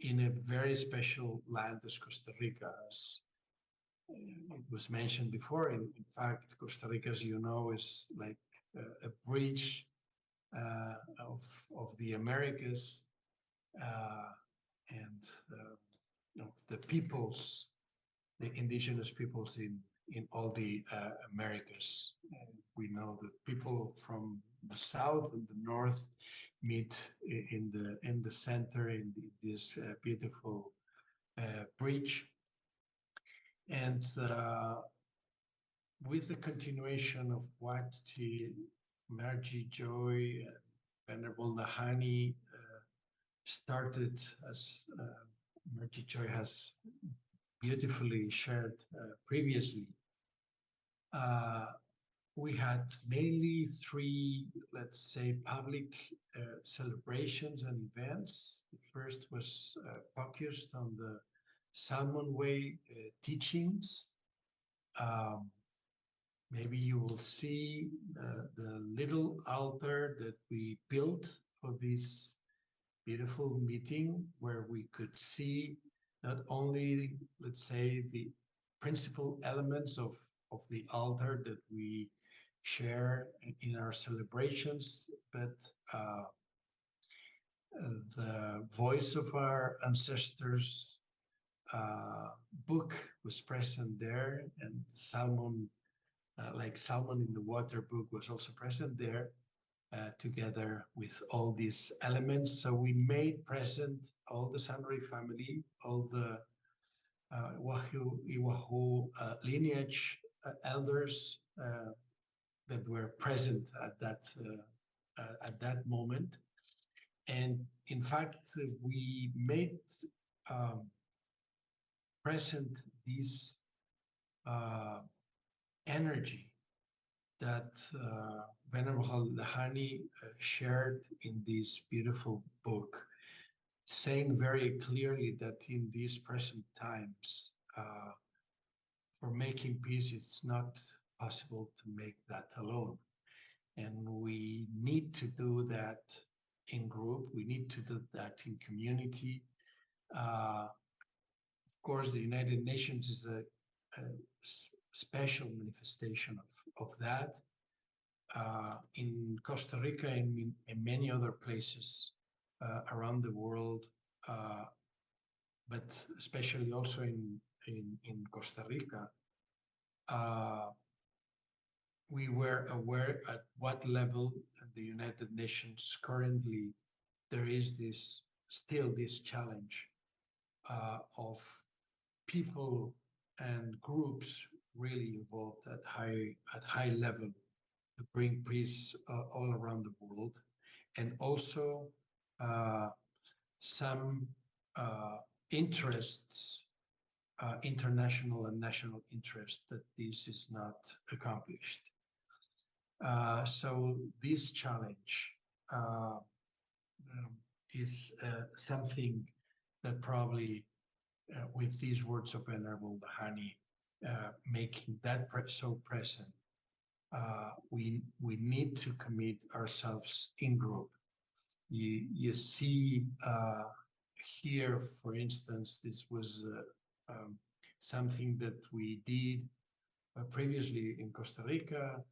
in a very special land as Costa Rica. As it was mentioned before, in fact, Costa Rica, as you know, is like a bridge of the Americas and the peoples, the indigenous peoples in all the Americas. And we know that people from the south and the north meet in the center in this beautiful bridge. And with the continuation of what Margie Joy and Venerable Dhyani started, as Margie Joy has beautifully shared previously, we had mainly three, let's say, public celebrations and events. The first was focused on the Salmon Way teachings. Maybe you will see the little altar that we built for this beautiful meeting, where we could see not only, let's say, the principal elements of the altar that we share in our celebrations, but the voice of our ancestors book was present there, and Salmon, like Salmon in the Water book, was also present there, together with all these elements. So we made present all the Sunray family, all the Ywahoo lineage elders that were present at that moment. And in fact, we made present this energy that Venerable Dhyani shared in this beautiful book, saying very clearly that in these present times, for making peace, it's not possible to make that alone. And we need to do that in group. We need to do that in community. Of course, the United Nations is a special manifestation of that. In Costa Rica and in many other places around the world, but especially also in Costa Rica, we were aware at what level at the United Nations currently there is still this challenge of people and groups really involved at high level to bring peace all around the world, and also some interests, international and national interests, that this is not accomplished. So this challenge is something that probably, with these words of Venerable Dhyani, making that so present, we need to commit ourselves in group. You see here, for instance, this was something that we did previously in Costa Rica.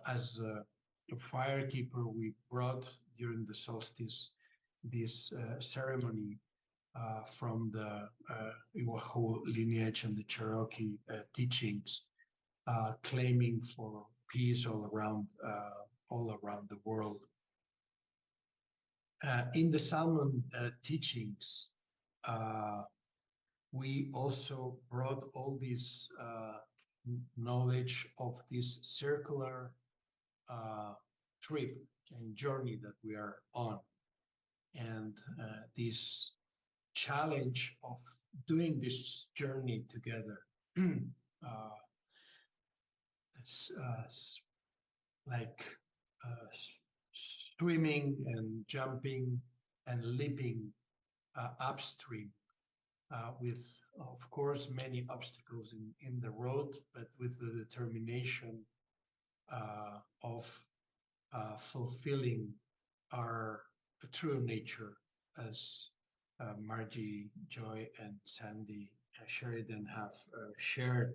As a firekeeper, we brought during the solstice this ceremony from the Ywahoo lineage and the Cherokee teachings, claiming for peace all around the world. In the Salmon teachings, we also brought all this knowledge of this circular trip and journey that we are on, and this challenge of doing this journey together. It's like swimming and jumping and leaping upstream with, of course, many obstacles in the road, but with the determination of fulfilling our true nature, as Margie, Joy, and Sandy Sheridan have shared.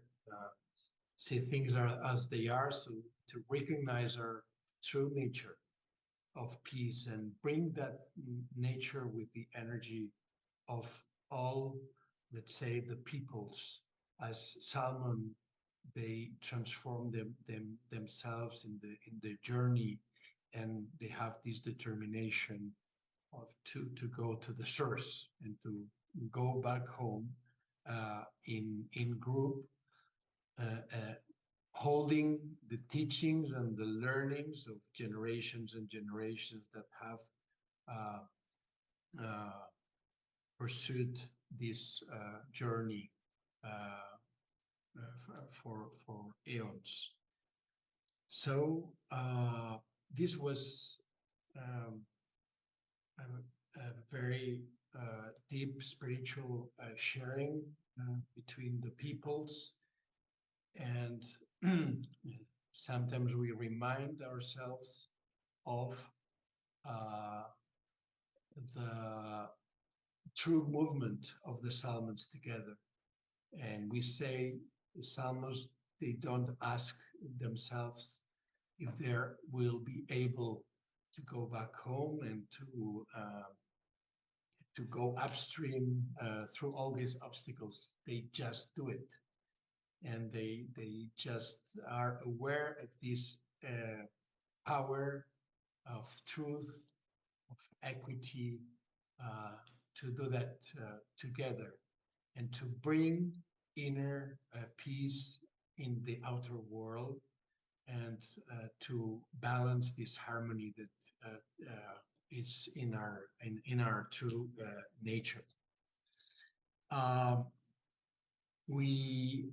See things are as they are, so to recognize our true nature of peace and bring that nature with the energy of all, let's say, the peoples. As salmon, they transform themselves in the journey, and they have this determination of to go to the source and to go back home in group, holding the teachings and the learnings of generations and generations that have pursued this journey for eons. So this was a very deep spiritual sharing between the peoples, and sometimes we remind ourselves of the true movement of the Salmons together. And we say the Salmons, they don't ask themselves if they will be able to go back home and to go upstream through all these obstacles. They just do it. And they just are aware of this power of truth, of equity, to do that together, and to bring inner peace in the outer world, and to balance this harmony that is in our true nature. We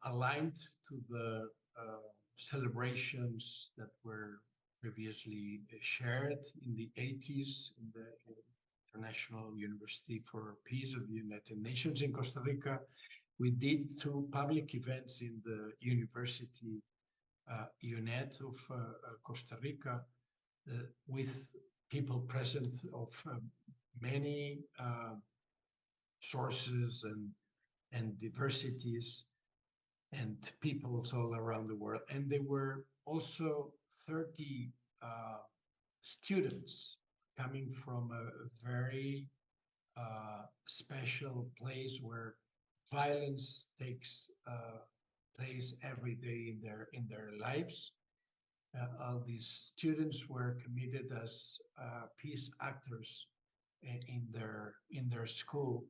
aligned to the celebrations that were previously shared in the 80s in the International University for Peace of the United Nations in Costa Rica. We did 2 public events in the University UNED of Costa Rica with people present of many sources and diversities and peoples all around the world. And there were also 30 students coming from a very special place where violence takes place every day in their lives. All these students were committed as peace actors in their school,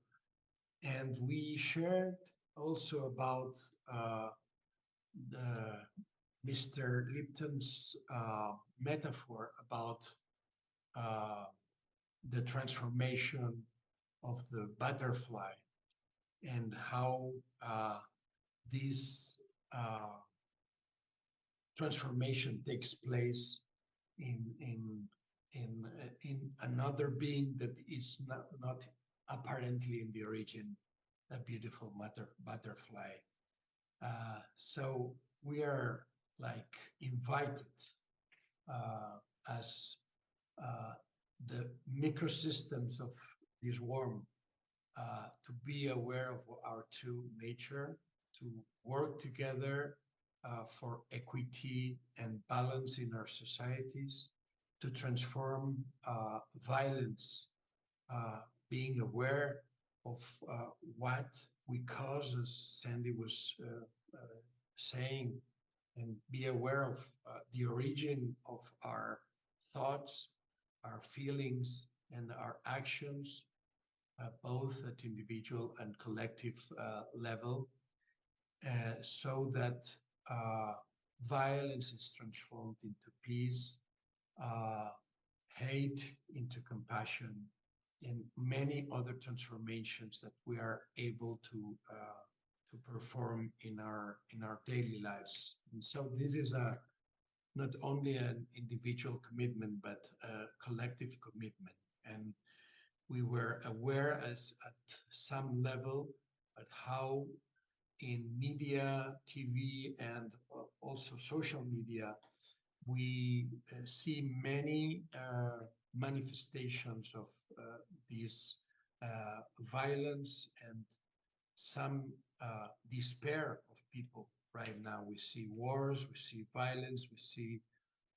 and we shared also about the Mr. Lipton's metaphor about the transformation of the butterfly and how this transformation takes place in another being that is not apparently in the origin a beautiful butterfly. So we are like invited as the microsystems of this worm to be aware of our true nature, to work together for equity and balance in our societies, to transform violence, being aware of what we cause, as Sandy was saying, and be aware of the origin of our thoughts, our feelings, and our actions, both at individual and collective level, so that violence is transformed into peace, hate into compassion, and many other transformations that we are able to perform in our daily lives. And so this is not only an individual commitment, but a collective commitment. And we were aware at some level at how in media, TV, and also social media, we see many manifestations of this violence and some despair of people right now. We see wars, we see violence, we see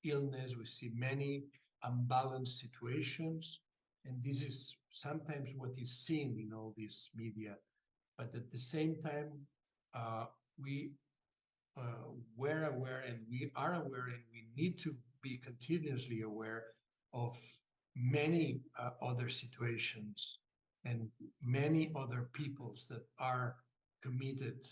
illness, we see many unbalanced situations. And this is sometimes what is seen in all this media. But at the same time, we were aware, and we are aware, and we need to be continuously aware of many other situations and many other peoples that are committed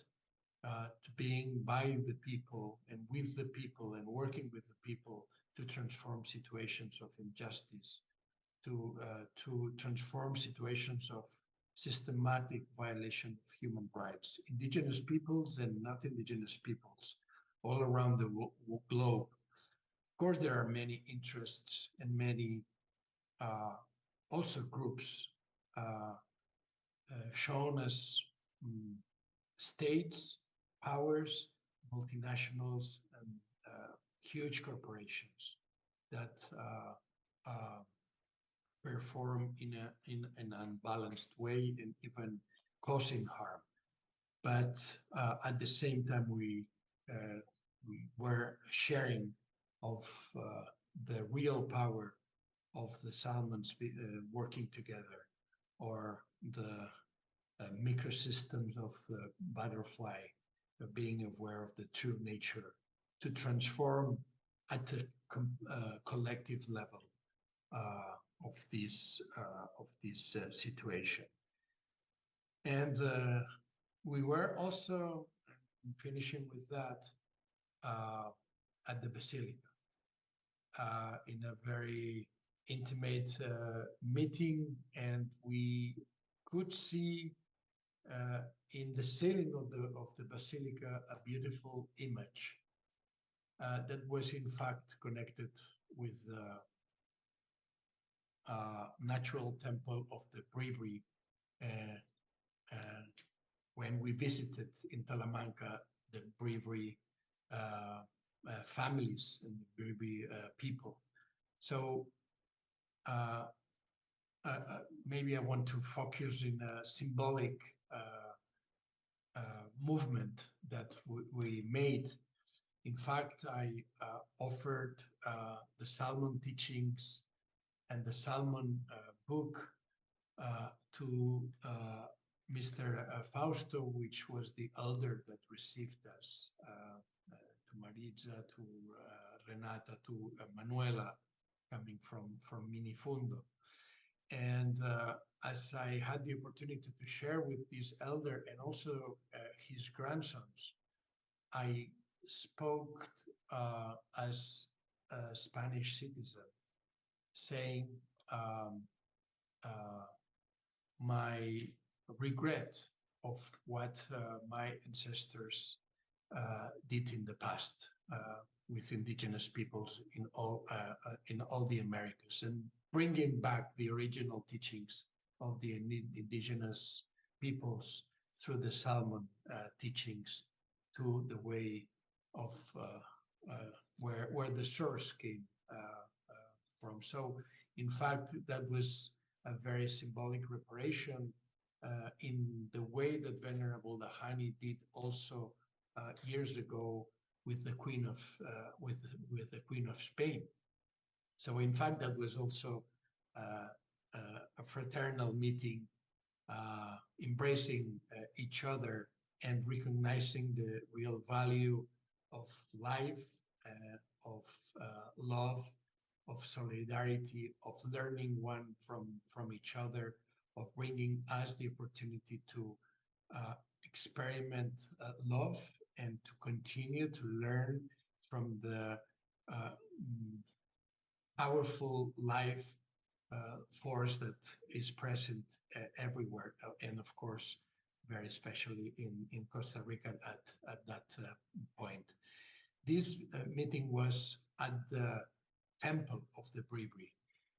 to being by the people and with the people and working with the people to transform situations of injustice, to transform situations of systematic violation of human rights, indigenous peoples and not indigenous peoples all around the globe. Of course, there are many interests and many also groups shown as states, powers, multinationals, and huge corporations that perform in an unbalanced way and even causing harm. But at the same time, we were sharing of the real power of the salmons working together, or the microsystems of the butterfly being aware of the true nature to transform at a collective level of this situation. And we were also finishing with that at the Basilica in a very intimate meeting, and we could see in the ceiling of the Basilica a beautiful image that was in fact connected with the natural temple of the Bribri. When we visited in Talamanca the Bribri families and the Bribri people. So maybe I want to focus in a symbolic movement that we made. In fact, I offered the Salmon teachings and the Salmon book to Mr. Fausto, which was the elder that received us, to Maritza, to Renata, to Manuela, coming from Minifundo. And as I had the opportunity to share with this elder and also his grandsons, I spoke as a Spanish citizen, saying my regret of what my ancestors did in the past with indigenous peoples in all the Americas, and bringing back the original teachings of the indigenous peoples through the Salmon teachings to the way of where the source came from. So, in fact, that was a very symbolic reparation in the way that Venerable Dhyani did also years ago with the Queen of with the Queen of Spain. So, in fact, that was also a fraternal meeting, embracing each other and recognizing the real value of life, of love, of solidarity, of learning one from each other, of bringing us the opportunity to experiment love and to continue to learn from the powerful life force that is present everywhere, and of course, very especially in Costa Rica at that point. This meeting was at the temple of the Bribri,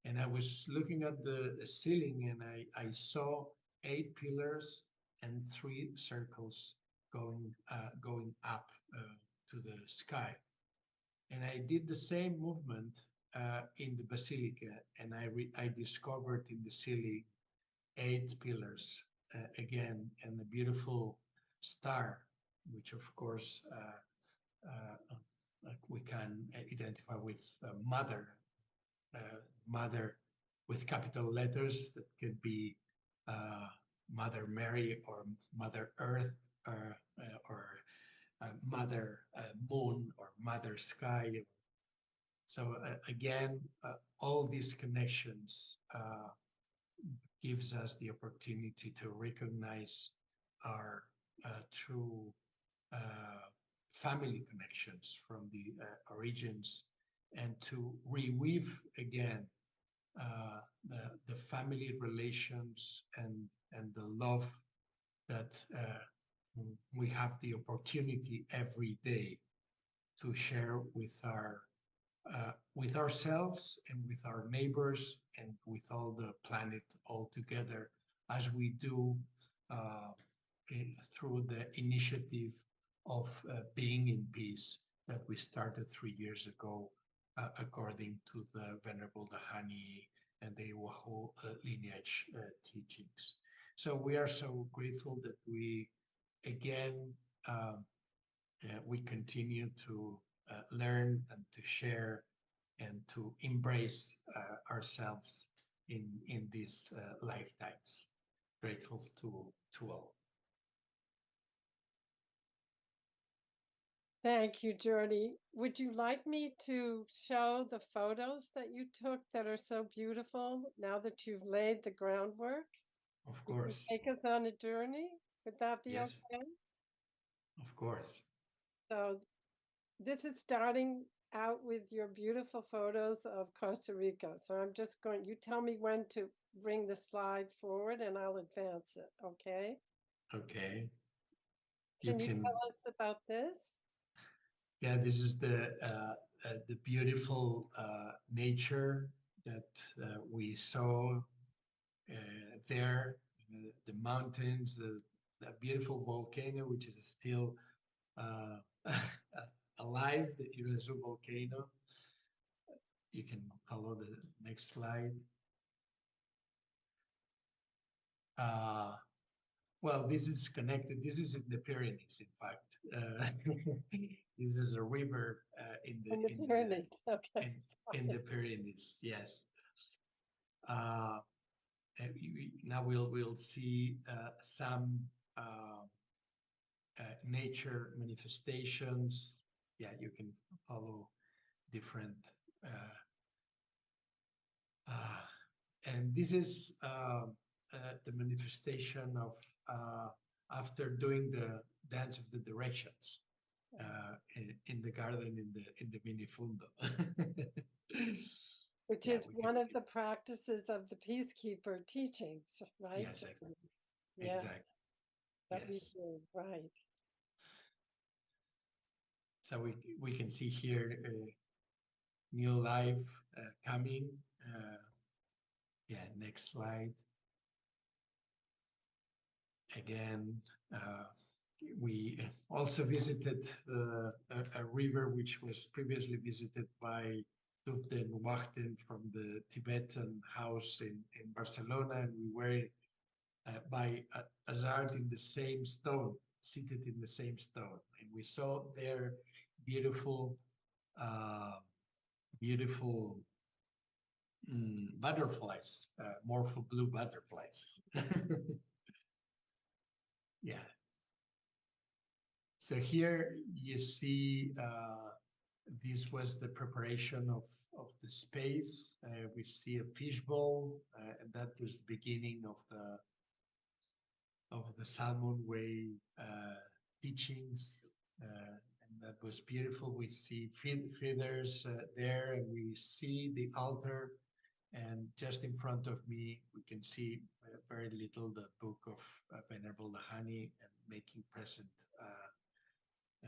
and I was looking at the ceiling, and I saw 8 pillars and 3 circles going up to the sky. And I did the same movement in the basilica, and I discovered in the ceiling 8 pillars again, and a beautiful star, which of course we can identify with mother, mother with capital letters that could be Mother Mary or Mother Earth or Mother Moon or Mother Sky. So again, all these connections gives us the opportunity to recognize our true family connections from the origins, and to reweave again the family relations and the love that we have the opportunity every day to share with ourselves and with our neighbors and with all the planet all together, as we do through the initiative of being in peace that we started 3 years ago, according to the Venerable Dhyani and the Ywahoo lineage teachings. So we are so grateful that we, again, we continue to learn and to share and to embrace ourselves in these lifetimes. Grateful to all. Thank you, Jordi. Would you like me to show the photos that you took that are so beautiful now that you've laid the groundwork? Of course. Take us on a journey? Would that be Yes. okay? Of course. So this is starting out with your beautiful photos of Costa Rica. So I'm just going, you tell me when to bring the slide forward and I'll advance it, okay? Okay. Can you tell us about this? Yeah, this is the beautiful nature that we saw there, the mountains, the beautiful volcano, which is still alive, the Irazu volcano. You can follow the next slide. Well, this is connected. This is in the Pyrenees, in fact. This is a river in the Pyrenees. Okay. in the Pyrenees. Yes. now we'll see some nature manifestations. Yeah, you can follow different and this is the manifestation of after doing the dance of the directions in the garden in the minifundo. Which is one of the practices of the Peacekeeper Teachings, right? Yes, exactly. Yeah, Exactly. that Yes. we do, right. So we can see here new life coming. Yeah, next slide. Again, we also visited a river which was previously visited by Dhyani Ywahoo from the Tibetan house in Barcelona, and we were by Azard in the same stone, seated in the same stone, and we saw their beautiful, beautiful butterflies, morpho blue butterflies. Yeah. So here you see this was the preparation of the space. We see a fishbowl, and that was the beginning of the Salmon Way teachings, and that was beautiful. We see feathers there, and we see the altar, and just in front of me, we can see very little the book of Venerable Dhyani and making present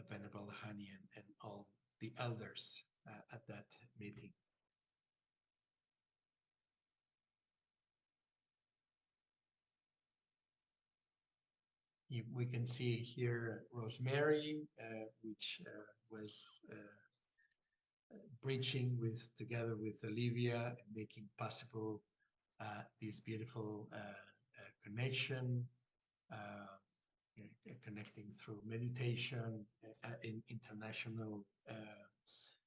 Venerable Dhyani and all the elders at that meeting. We can see here Rosemary, which was preaching together with Olivia and making possible this beautiful connection, connecting through meditation in international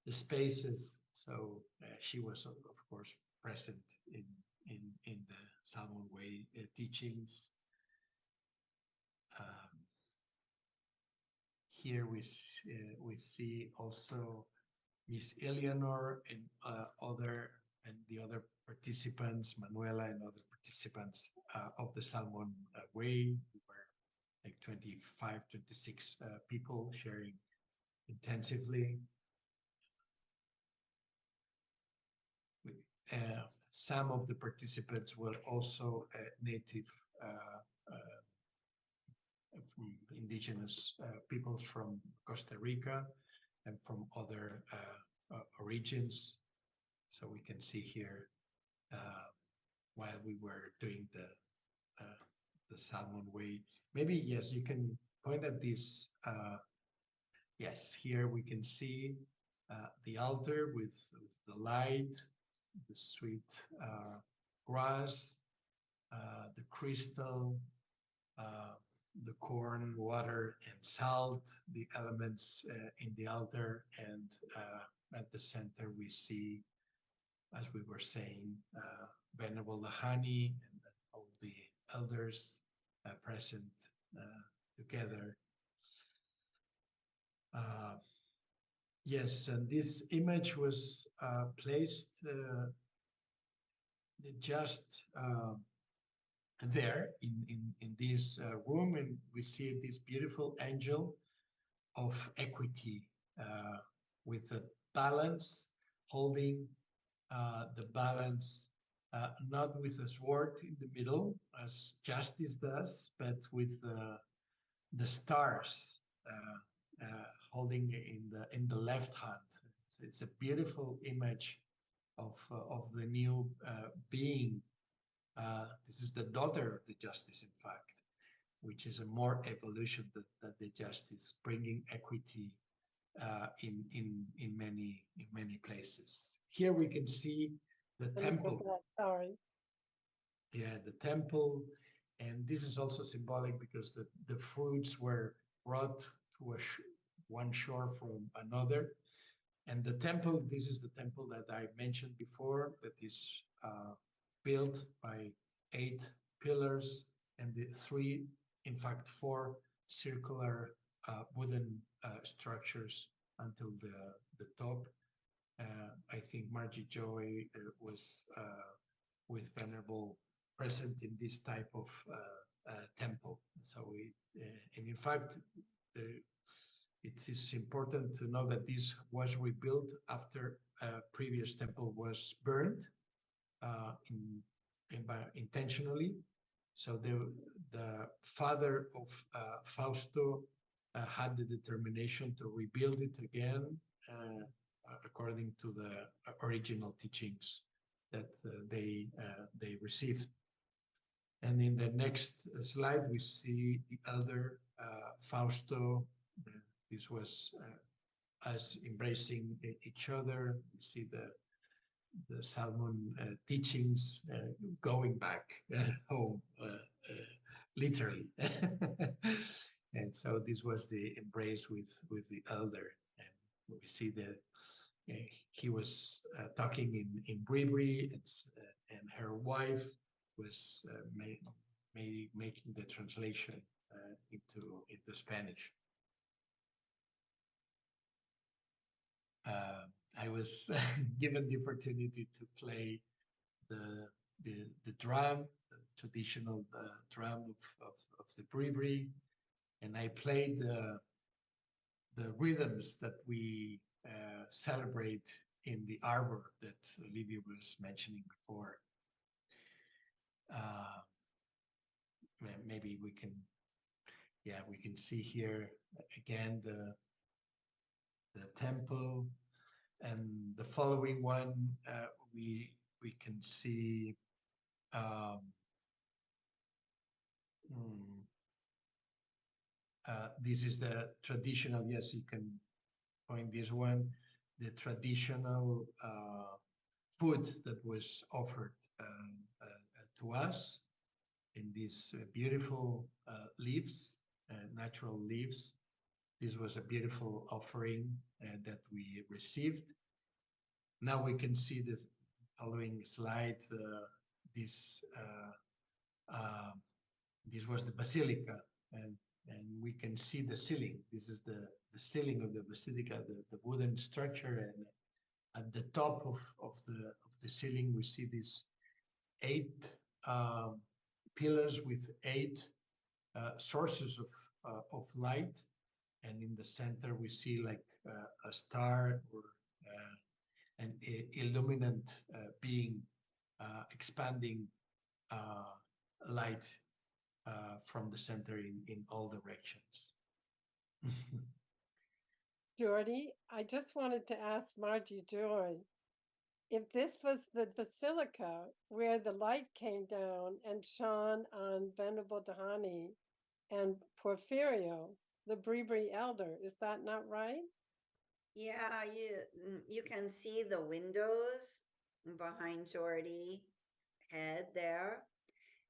spaces. So she was, of course, present in the Salmon Way teachings. Here we see also Miss Eleanor and the other participants, Manuela and other participants of the Salmon Way. We were like 25, 26 people sharing intensively. Some of the participants were also native indigenous peoples from Costa Rica and from other origins. So we can see here while we were doing the Salmon Way. Maybe, yes, you can point at this. Yes, here we can see the altar with the light, the sweet grass, the crystal, the corn, water, and salt, the elements in the altar. And at the center, we see, as we were saying, Venerable Dhyani and all the elders present together. Yes, and this image was placed just there in this room, and we see this beautiful angel of equity with the balance, holding the balance, not with a sword in the middle as justice does, but with the stars holding in the left hand. So it's a beautiful image of the new being. This is the daughter of the justice, in fact, which is a more evolution that the justice, bringing equity in many places. Here we can see the temple. Sorry. Yeah, the temple, and this is also symbolic because the fruits were brought to one shore from another. And the temple, this is the temple that I mentioned before, that is built by 8 pillars and the 3, in fact 4 circular wooden structures until the top. I think Margie Joy was with Venerable present in this type of temple. So and in fact, it is important to know that this was rebuilt after a previous temple was burned intentionally. So the father of Fausto had the determination to rebuild it again according to the original teachings that they received. And in the next slide, we see the elder Fausto. This was us embracing each other. We see the Salmon teachings going back home, literally. And so this was the embrace with the elder. And we see that he was talking in Bribri, and her wife was making the translation into Spanish. I was given the opportunity to play the drum, the traditional drum of the Bribri, and I played the rhythms that we celebrate in the arbor that Olivia was mentioning before. Maybe we can see here again the temple, and the following one we can see this is the traditional, yes, you can point this one, the traditional food that was offered to us in these beautiful leaves, natural leaves. This was a beautiful offering that we received. Now we can see the following slide. This was the basilica, and we can see the ceiling. This is the ceiling of the basilica, the wooden structure, and at the top of the ceiling we see these 8 pillars with 8 sources of light, and in the center we see like a star or an illuminant being expanding light from the center in all directions. Jordy, I just wanted to ask Margie Joy, if this was the basilica where the light came down and shone on Venerable Dhyani and Porfirio, the Bribri elder, is that not right? Yeah, you can see the windows behind Jordy's head there,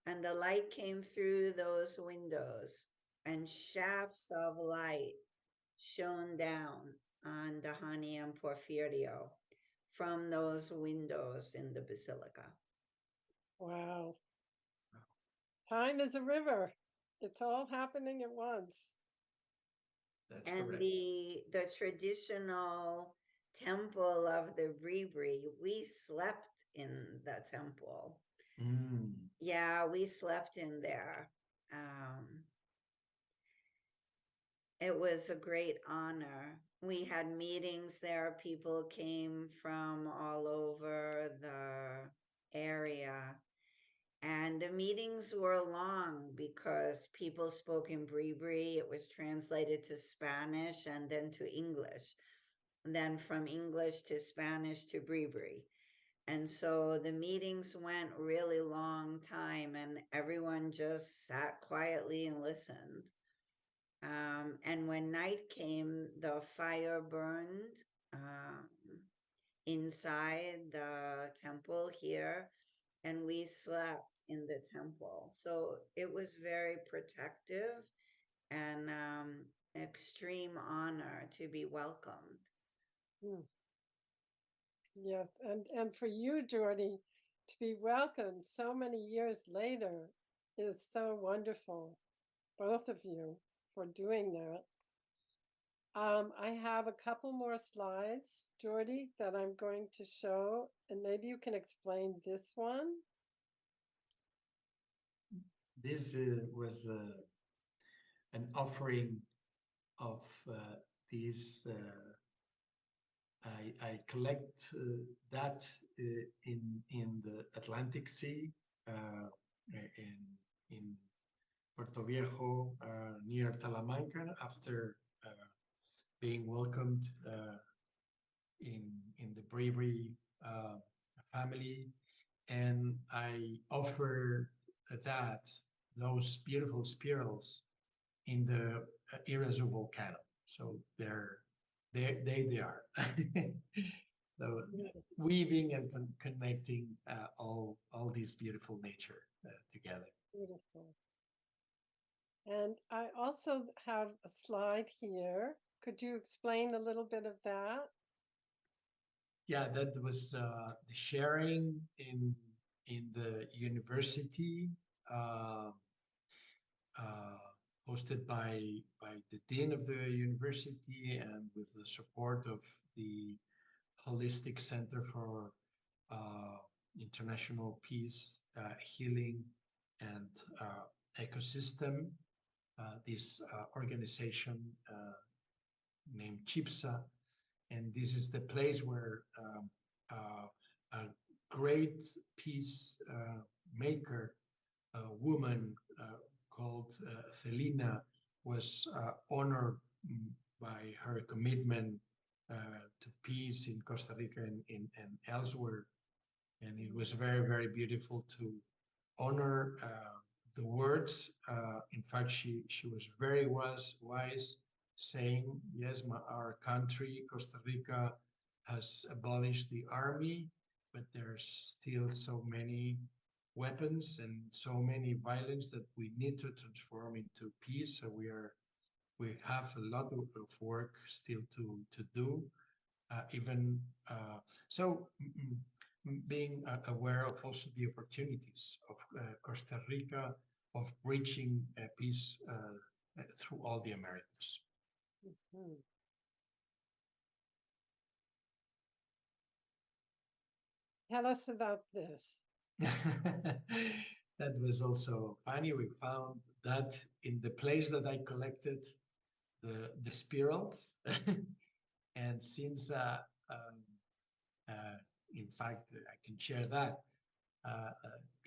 and the light came through those windows, and shafts of light shone down on Dhyani and Porfirio from those windows in the basilica. Wow. Time is a river. It's all happening at once. That's And correct. the traditional temple of the Bribri, we slept in the temple. Yeah, we slept in there. It was a great honor. We had meetings there. People came from all over the area. And the meetings were long because people spoke in Bribri. It was translated to Spanish and then to English. And then from English to Spanish to Bribri. And so the meetings went really long time, and everyone just sat quietly and listened. And when night came, the fire burned inside the temple here, and we slept in the temple. So it was very protective and extreme honor to be welcomed. Yes, and for you, Jordy, to be welcomed so many years later is so wonderful, both of you, for doing that. I have a couple more slides, Jordy, that I'm going to show, and maybe you can explain this one. This was an offering of these. I collect that in the Atlantic Sea in Puerto Viejo near Talamanca after being welcomed in the Bribri family, and I offered those beautiful spirals in the Irazu volcano. So they are. So weaving and connecting all this beautiful nature together. Beautiful. And I also have a slide here. Could you explain a little bit of that? Yeah, that was the sharing in the university, hosted by the dean of the university and with the support of the Holistic Center for International Peace, Healing, and Ecosystem. This organization named CHIPSA, and this is the place where a great peace maker, a woman called Celina, was honored by her commitment to peace in Costa Rica and elsewhere. And it was very, very beautiful to honor the words. In fact, she was very wise, saying, yes, our country, Costa Rica, has abolished the army, but there's still so many weapons and so many violence that we need to transform into peace. So we have a lot of work still to do. Being aware of also the opportunities of Costa Rica of reaching peace through all the Americas. Mhm. Tell us about this. That was also funny. We found that in the place that I collected the spirals, and since in fact, I can share that.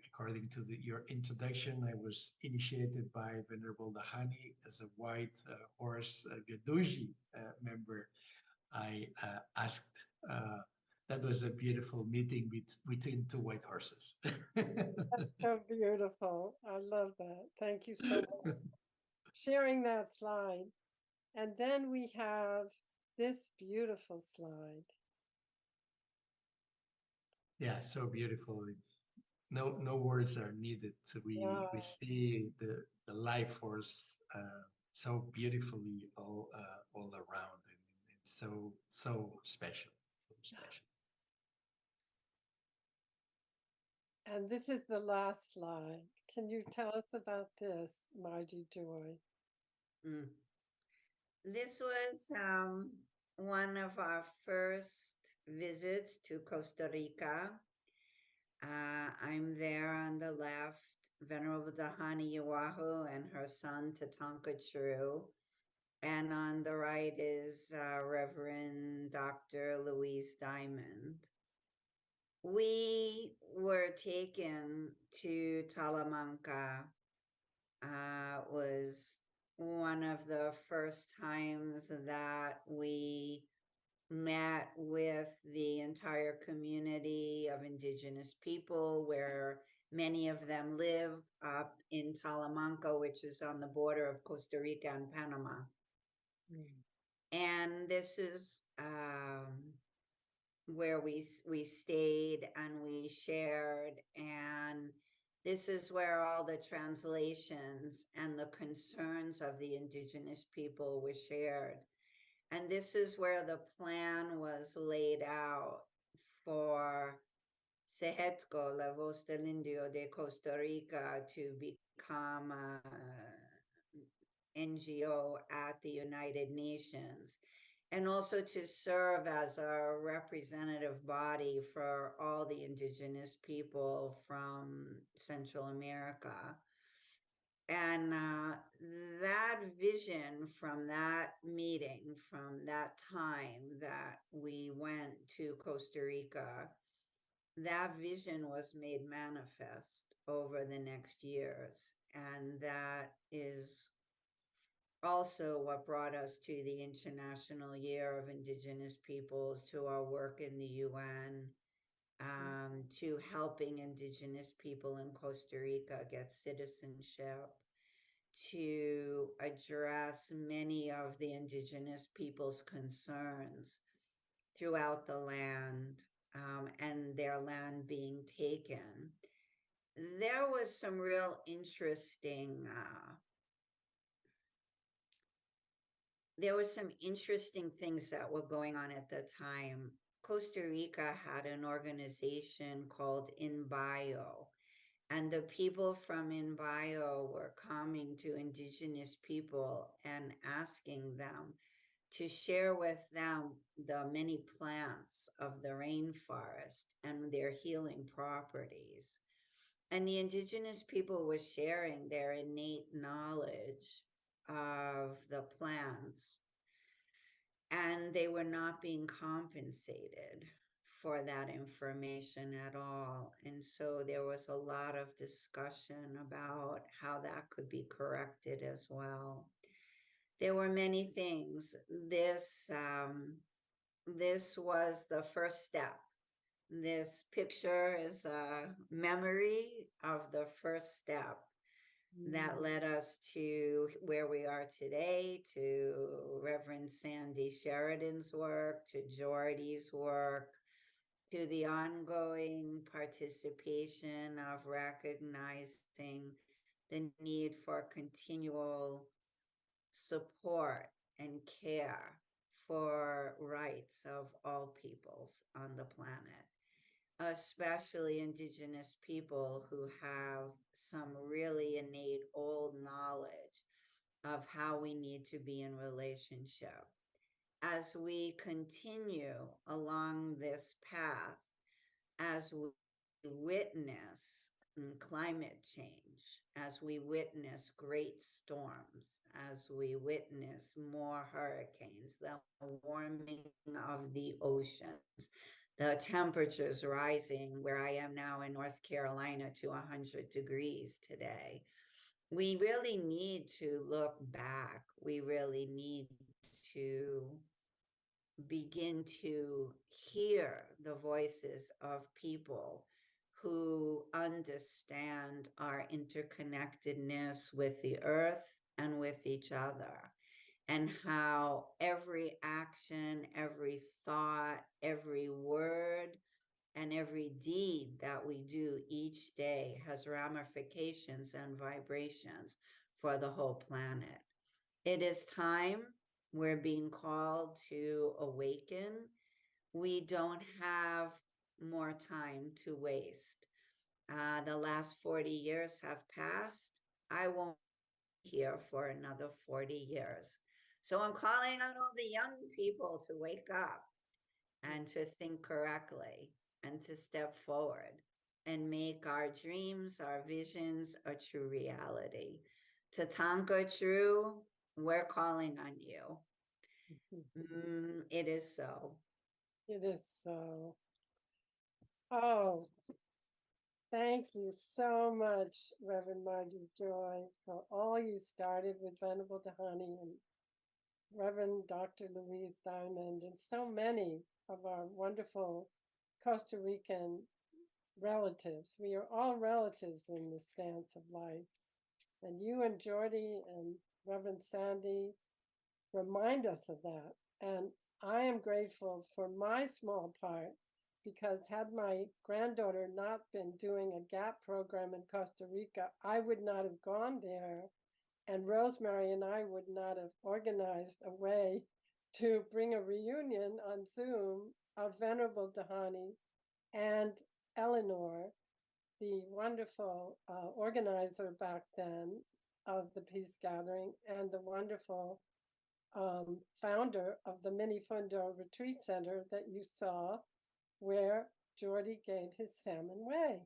According to your introduction, I was initiated by Venerable Dhyani as a white horse Gaduji member. I asked, that was a beautiful meeting between two white horses. So beautiful. I love that. Thank you so much for sharing that slide. And then we have this beautiful slide. Yeah, so beautiful. No words are needed. We see the life force so beautifully all around, and it's so special, so special. And this is the last slide. Can you tell us about this, Margie Joy? This was one of our first visits to Costa Rica. I'm there on the left, Venerable Dhyani Ywahoo and her son Tatanka Churu. And on the right is Reverend Dr. Louise Diamond. We were taken to Talamanca. Was one of the first times that we met with the entire community of Indigenous people, where many of them live up in Talamanca, which is on the border of Costa Rica and Panama. And this is where we stayed and we shared, and this is where all the translations and the concerns of the Indigenous people were shared. And this is where the plan was laid out for Sehetco, la voz del indio de Costa Rica, to become a NGO at the United Nations, and also to serve as a representative body for all the indigenous people from Central America. And that vision from that meeting, from that time that we went to Costa Rica, that vision was made manifest over the next years. And that is also what brought us to the International Year of Indigenous Peoples, to our work in the UN, to helping Indigenous people in Costa Rica get citizenship, to address many of the Indigenous people's concerns throughout the land, and their land being taken. There was some real interesting things that were going on at the time. Costa Rica had an organization called InBio, and the people from InBio were coming to Indigenous people and asking them to share with them the many plants of the rainforest and their healing properties. And the Indigenous people were sharing their innate knowledge of the plants, and they were not being compensated for that information at all. And so there was a lot of discussion about how that could be corrected as well. There were many things. This was the first step. This picture is a memory of the first step that led us to where we are today, to Reverend Sandy Sheridan's work, to Jordy's work, to the ongoing participation of recognizing the need for continual support and care for rights of all peoples on the planet, especially Indigenous people who have some really innate old knowledge of how we need to be in relationship. As we continue along this path, as we witness climate change, as we witness great storms, as we witness more hurricanes, the warming of the oceans, the temperatures rising, where I am now in North Carolina, to 100 degrees today. We really need to look back. We really need to begin to hear the voices of people who understand our interconnectedness with the earth and with each other, and how every action, every thought, every word, and every deed that we do each day has ramifications and vibrations for the whole planet. It is time. We're being called to awaken. We don't have more time to waste. The last 40 years have passed. I won't be here for another 40 years. So I'm calling on all the young people to wake up and to think correctly and to step forward and make our dreams, our visions a true reality. Tatanka True, we're calling on you. It is so. It is so. Oh, thank you so much, Reverend Margie Joy, for all you started with Venerable Dhyani and Reverend Dr. Louise Diamond, and so many of our wonderful Costa Rican relatives. We are all relatives in this dance of life. And you and Jordy and Reverend Sandy remind us of that. And I am grateful for my small part, because had my granddaughter not been doing a GAP program in Costa Rica, I would not have gone there. And Rosemary and I would not have organized a way to bring a reunion on Zoom of Venerable Dhyani and Eleanor, the wonderful organizer back then of the Peace Gathering and the wonderful founder of the Minifundo Retreat Center that you saw, where Jordy gave his salmon way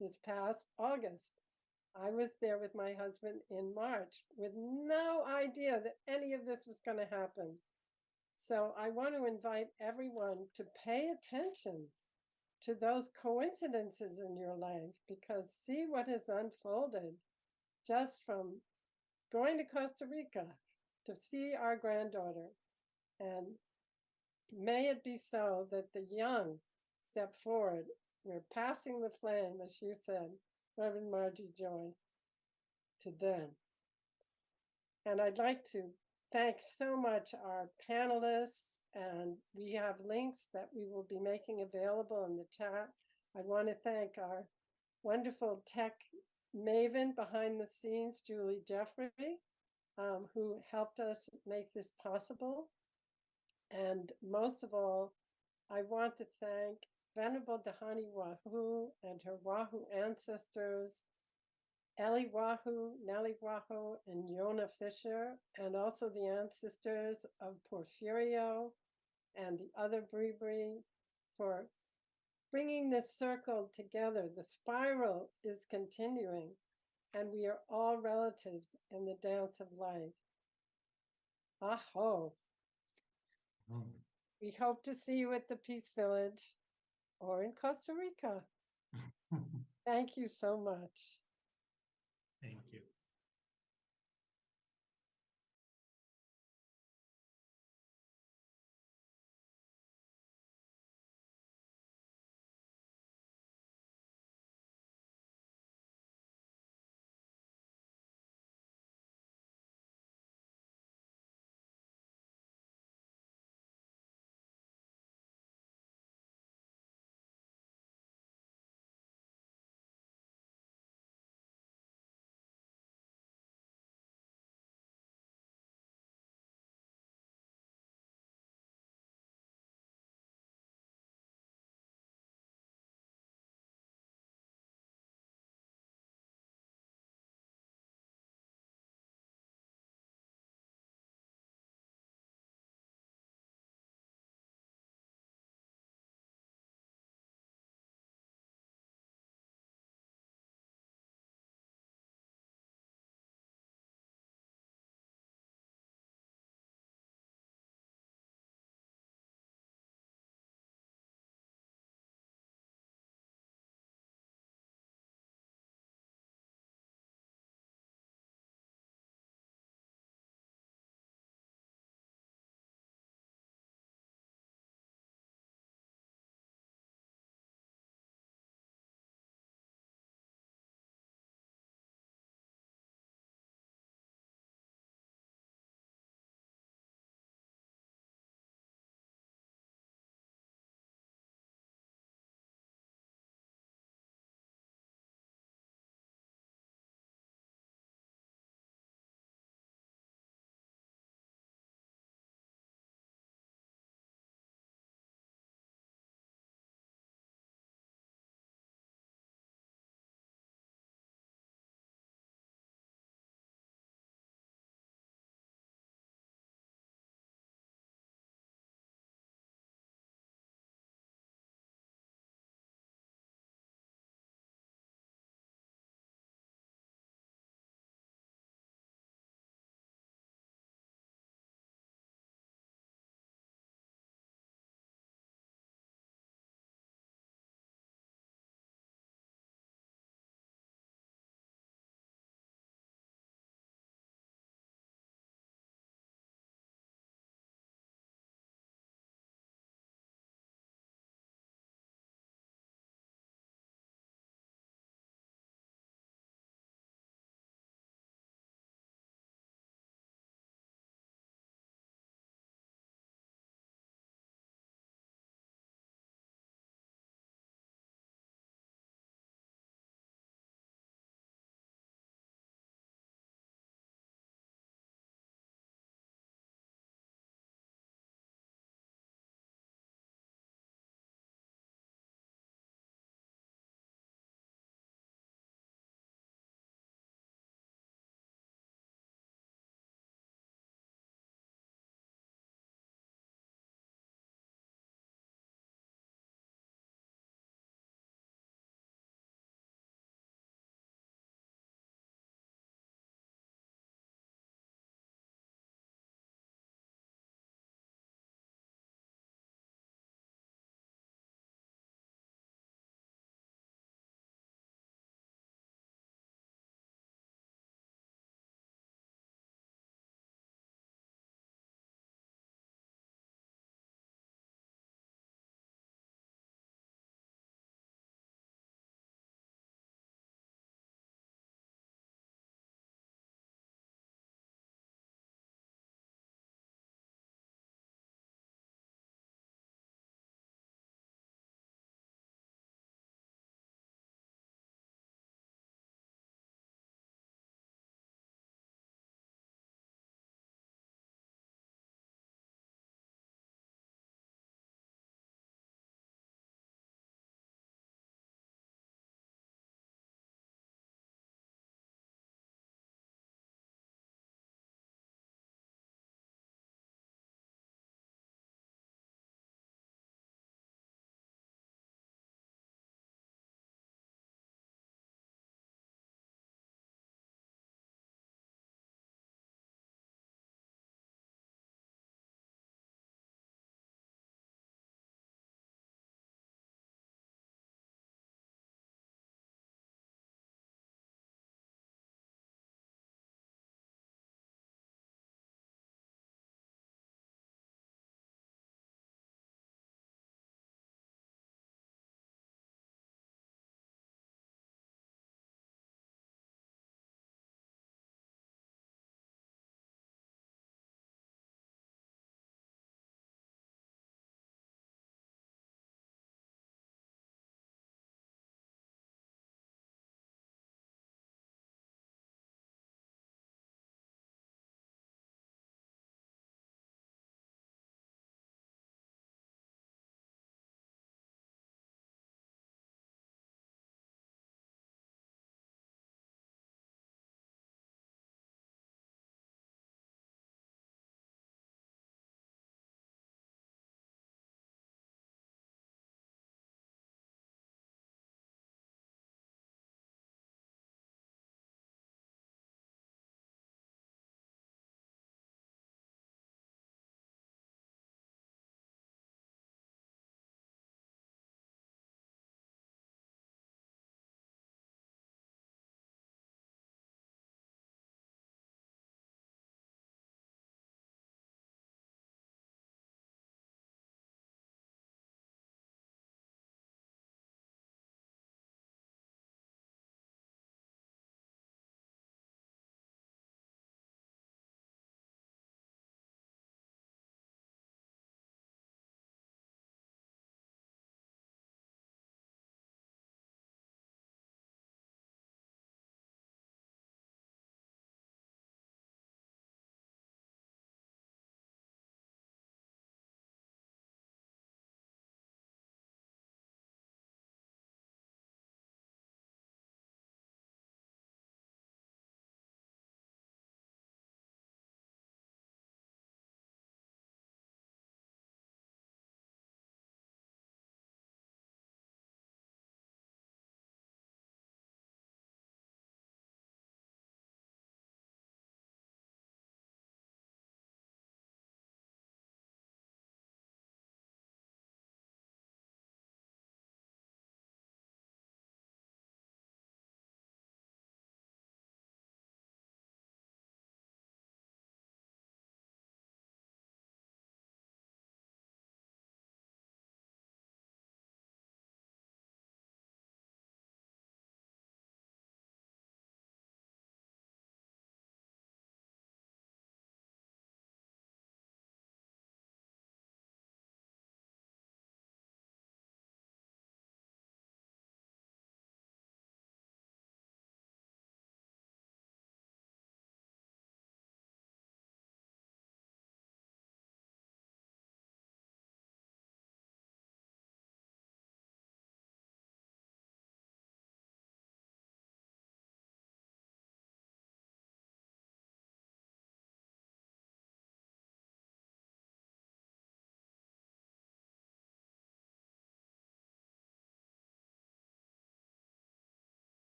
this past August. I was there with my husband in March with no idea that any of this was going to happen. So I want to invite everyone to pay attention to those coincidences in your life, because see what has unfolded just from going to Costa Rica to see our granddaughter. And may it be so that the young step forward. We're passing the flame, as you said, Reverend Margie Joy, to them. And I'd like to thank so much our panelists, and we have links that we will be making available in the chat. I want to thank our wonderful tech maven behind the scenes, Julie Jeffrey, who helped us make this possible. And most of all, I want to thank Venerable Dhyani Ywahoo and her Wahoo ancestors, Ellie Ywahoo, Nellie Ywahoo, and Yona Fisher, and also the ancestors of Porfirio and the other Bribri, for bringing this circle together. The spiral is continuing, and we are all relatives in the dance of life. Aho. We hope to see you at the Peace Village or in Costa Rica. Thank you so much. Thank you.